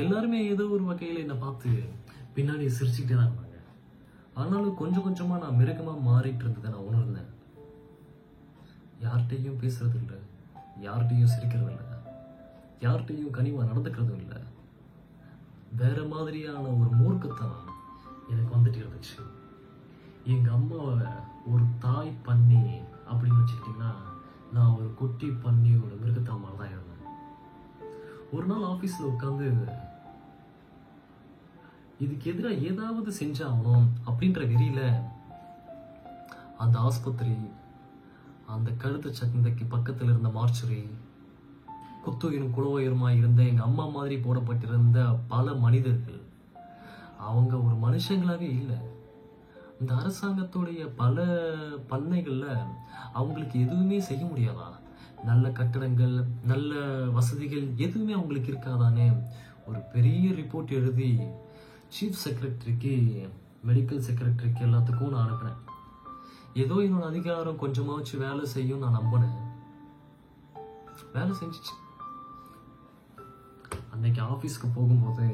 எல்லாருமே ஏதோ ஒரு வகையில் என்னை பார்த்து பின்னாடி சிரிச்சுக்கிட்டே தான் இருந்தாங்க. ஆனாலும் கொஞ்சம் கொஞ்சமா நான் மிருகமா மாறிட்டு இருந்ததை நான் உணர்ந்தேன். யார்கிட்டையும் பேசுறது இல்லை, யார்கிட்டையும் சிரிக்கிறது இல்லை, யார்கிட்டையும் கனிவா நடந்துக்கிறதும் இல்லை. வேற மாதிரியான ஒரு மூர்க்கத்தனம் எனக்கு வந்துட்டு இருந்துச்சு. எங்க அம்மாவை ஒரு தாய் பன்னி அப்படின்னு வச்சுக்கிட்டீங்கன்னா, நான் ஒரு குட்டி பன்னியோட மிருகத்தனமாக தான் இருந்தேன். ஒரு நாள் ஆஃபீஸில் உட்காந்து இதுக்கு எதிராக ஏதாவது செஞ்சாகணும் அப்படின்ற வெறியில அந்த ஆஸ்பத்திரி, அந்த கழுத்து சந்தைக்கு பக்கத்தில் இருந்த மார்ச்சுரி, குத்துயிரும் குளோயுருமா இருந்த எங்க அம்மா மாதிரி போடப்பட்டிருந்த பல மனிதர்கள், அவங்க ஒரு மனுஷங்களாவே இல்லை. இந்த அரசாங்கத்துடைய பல பண்ணைகள்ல அவங்களுக்கு எதுவுமே செய்ய முடியாதா? நல்ல கட்டடங்கள், நல்ல வசதிகள் எதுவுமே அவங்களுக்கு இருக்காதானே? ஒரு பெரிய ரிப்போர்ட் எழுதி சீஃப் செக்ரட்டரிக்கு, மெடிக்கல் செக்ரட்டரிக்கு எல்லாத்துக்கும் நான் அனுப்பினேன். ஏதோ என்னோட அதிகாரம் கொஞ்சமாச்சு வேலை செய்யும் நான் நம்பினேன். வேலை செஞ்சிச்சு. அன்னைக்கு ஆஃபீஸ்க்கு போகும்போது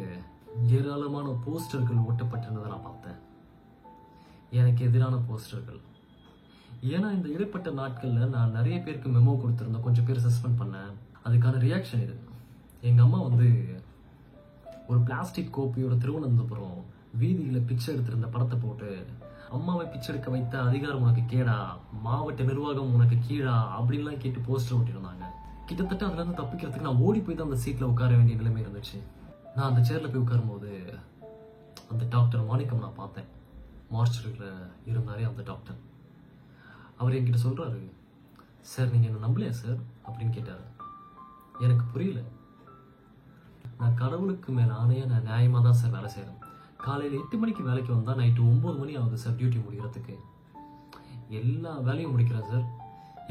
ஏராளமான போஸ்டர்கள் ஒட்டப்பட்டிருந்ததை நான் பார்த்தேன். எனக்கு எதிரான போஸ்டர்கள். ஏன்னா இந்த இடைப்பட்ட நாட்கள்ல நான் நிறைய பேருக்கு மெமோ கொடுத்துருந்தேன், கொஞ்சம் பேர் சஸ்பெண்ட் பண்ணேன். அதுக்கான ரியாக்ஷன் இது. எங்க அம்மா வந்து ஒரு பிளாஸ்டிக் கோப்பியோட திருவனந்தபுரம் வீதியில பிச்சை எடுத்திருந்த படத்தை போட்டு, அம்மாவை பிச்சை எடுக்க வைத்த அதிகாரம் உனக்கு கேடா, மாவட்ட நிர்வாகம் உனக்கு கீழா அப்படின்லாம் கேட்டு போஸ்டர் ஒட்டிருந்தாங்க. கிட்டத்தட்ட அதுல இருந்து தப்பிக்கிறதுக்கு நான் ஓடி போய் தான் அந்த சீட்ல உட்கார வேண்டிய நிலைமை இருந்துச்சு. நான் அந்த சேர்ல போய் உட்காரும் போது அந்த டாக்டர் மாணிக்கம் நான் பார்த்தேன். மார்ச்சரியில் இருந்தாரே அந்த டாக்டர். அவர் என்கிட்ட சொல்றாரு, சார் நீங்க என்ன நம்பலையா சார் அப்படின்னு கேட்டாரு. எனக்கு புரியல. நான் கடவுளுக்கு மேல ஆணையா நான் நியாயமா தான் சார் வேலை செய்யறேன். காலையில 8 மணிக்கு வேலைக்கு வந்தா நைட்டு 9 மணி ஆகுது சார் டியூட்டி முடிகிறதுக்கு. எல்லா வேலையும் முடிக்கிறேன் சார்.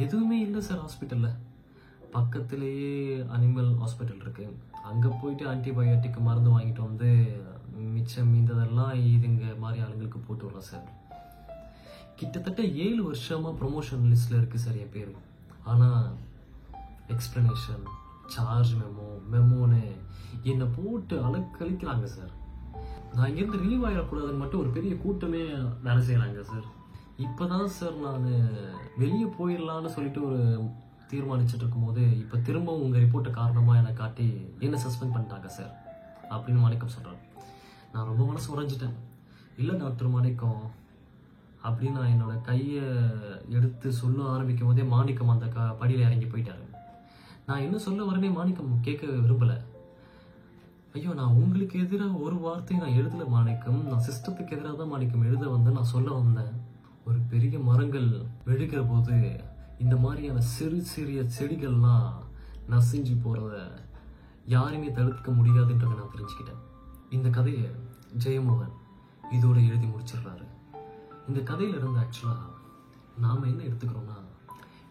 எதுவுமே இல்லை சார் ஹாஸ்பிட்டல்ல. பக்கத்திலேயே அனிமல் ஹாஸ்பிட்டல் இருக்கு. அங்க போயிட்டு ஆன்டிபயோட்டிக் மருந்து வாங்கிட்டு வந்து மிச்சம் மீந்ததெல்லாம் இதுங்க மாதிரி ஆளுங்களுக்கு போட்டு விடுறேன் சார். கிட்டத்தட்ட 7 வருஷமா ப்ரொமோஷன் லிஸ்ட்ல இருக்கு சார் என் பேரு. ஆனா எக்ஸ்பிளனேஷன், சார்ஜ் மெமோன்னு என்னை போட்டு அலக்களிக்கிறாங்க சார். நான் இங்கிருந்து ரிலீவ் ஆகிடக்கூடாதுன்னு மட்டும் ஒரு பெரிய கூட்டமே வேலை செய்யறாங்க சார். இப்பதான் சார் நான் வெளியே போயிடலான்னு சொல்லிட்டு ஒரு தீர்மானிச்சுட்டு இருக்கும் போது இப்ப திரும்பவும் உங்க ரிப்போர்ட்டை காரணமா என்னை காட்டி என்ன சஸ்பெண்ட் பண்ணிட்டாங்க சார் அப்படின்னு மாணிக்கம் சொல்றாரு. நான் ரொம்ப மனசு உறைஞ்சிட்டேன். இல்லை டாக்டர் மாணிக்கம் அப்படின்னு நான் என்னோட கையை எடுத்து சொல்ல ஆரம்பிக்கும் போதே மாணிக்கம் அந்த படியில இறங்கி போயிட்டாரு. நான் என்ன சொல்ல வரனே மாணிக்கம் கேட்க விரும்பல. ஐயோ, நான் உங்களுக்கு எதிராக ஒரு வார்த்தையை நான் எழுதல மாணிக்கம், நான் சிஸ்டத்துக்கு எதிராக தான் மாணிக்கம் எழுத வந்தேன். நான் சொல்ல வந்தேன், ஒரு பெரிய மரங்கள் வெடிக்கிற போது இந்த மாதிரியான சிறு சிறிய செடிகள்லாம் நசிஞ்சு போறத யாருமே தடுக்க முடியாதுன்றதை நான் தெரிஞ்சுக்கிட்டேன். இந்த கதையை ஜெயமோகன் இதோட எழுதி முடிச்சிடுறாரு. இந்த கதையில இருந்து ஆக்சுவலா நாம என்ன எடுத்துக்கிறோம்னா,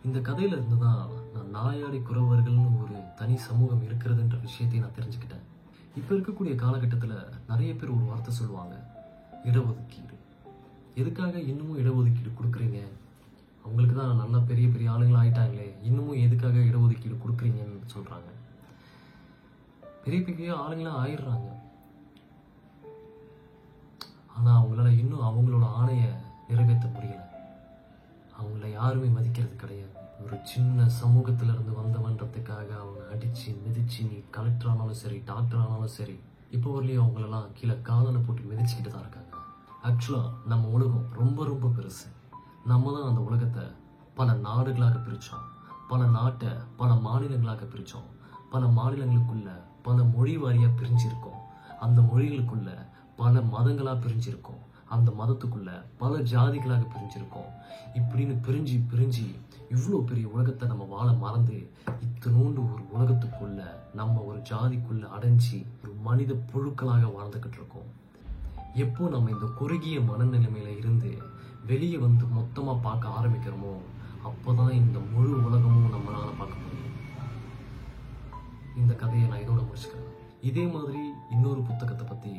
இந்த கதையில இருந்துதான் நான் நாயாடி குறவர்கள்னு ஒரு தனி சமூகம் இருக்கிறதுன்ற விஷயத்தையும் நான் தெரிஞ்சுக்கிட்டேன். இப்ப இருக்கக்கூடிய காலகட்டத்துல நிறைய பேர் ஒரு வார்த்தை சொல்லுவாங்க, இடஒதுக்கீடு. எதுக்காக இன்னமும் இடஒதுக்கீடு கொடுக்குறீங்க? அவங்களுக்கு தான் நல்லா பெரிய பெரிய ஆளுங்கள் ஆயிட்டாங்களே, இன்னமும் எதுக்காக இடஒதுக்கீடு கொடுக்குறீங்கன்னு சொல்றாங்க. பெரிய பெரிய ஆளுங்களாம் ஆயிடுறாங்க. ஆனா அவங்களால இன்னும் அவங்களோட ஆணையை நிறைவேற்ற முடியல. அவங்கள யாருமே மதிக்கிறது கிடையாது. ஒரு சின்ன சமூகத்துல இருந்து வந்தவன்றதுக்காக அவங்க அடிச்சு மிதிச்சு, நீ கலெக்டர் ஆனாலும் சரி, டாக்டர் ஆனாலும் சரி, இப்போ வரலையும் அவங்களெல்லாம் கீழே காலனை போட்டு மிதிச்சுக்கிட்டு தான் இருக்காங்க. ஆக்சுவலா நம்ம உலகம் ரொம்ப ரொம்ப பெருசு. நம்ம தான் அந்த உலகத்தை பல நாடுகளாக பிரிச்சோம், பல நாட்டை பல மாநிலங்களாக பிரிச்சோம், பல மாநிலங்களுக்குள்ள பல மொழி வாரியா பிரிஞ்சிருக்கோம், அந்த மொழிகளுக்குள்ள பல மதங்களா பிரிஞ்சிருக்கோம், அந்த மதத்துக்குள்ள பல ஜாதிகளாக பிரிஞ்சிருக்கோம். இப்படின்னு பிரிஞ்சு பிரிஞ்சு இவ்வளோ பெரிய உலகத்தை நம்ம வாழ மறந்து இத்தனோண்டு ஒரு உலகத்துக்குள்ள நம்ம ஒரு ஜாதிக்குள்ள அடைஞ்சி ஒரு மனித புழுக்களாக வாழ்ந்துகிட்டு இருக்கோம். எப்போ நம்ம இந்த குறுகிய மனநிலைமையில இருந்து வெளியே வந்து மொத்தமா பார்க்க ஆரம்பிக்கிறோமோ அப்போதான் இந்த முழு உலகமும் நம்மளால பார்க்க முடியும். இந்த கதையை நான் இதோட முடிச்சுக்கிறேன். இதே மாதிரி இன்னொரு புத்தகத்தை பத்தி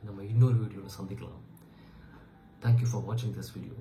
நம்ம இன்னொரு வீடியோல சந்திக்கலாம். Thank you for watching this video.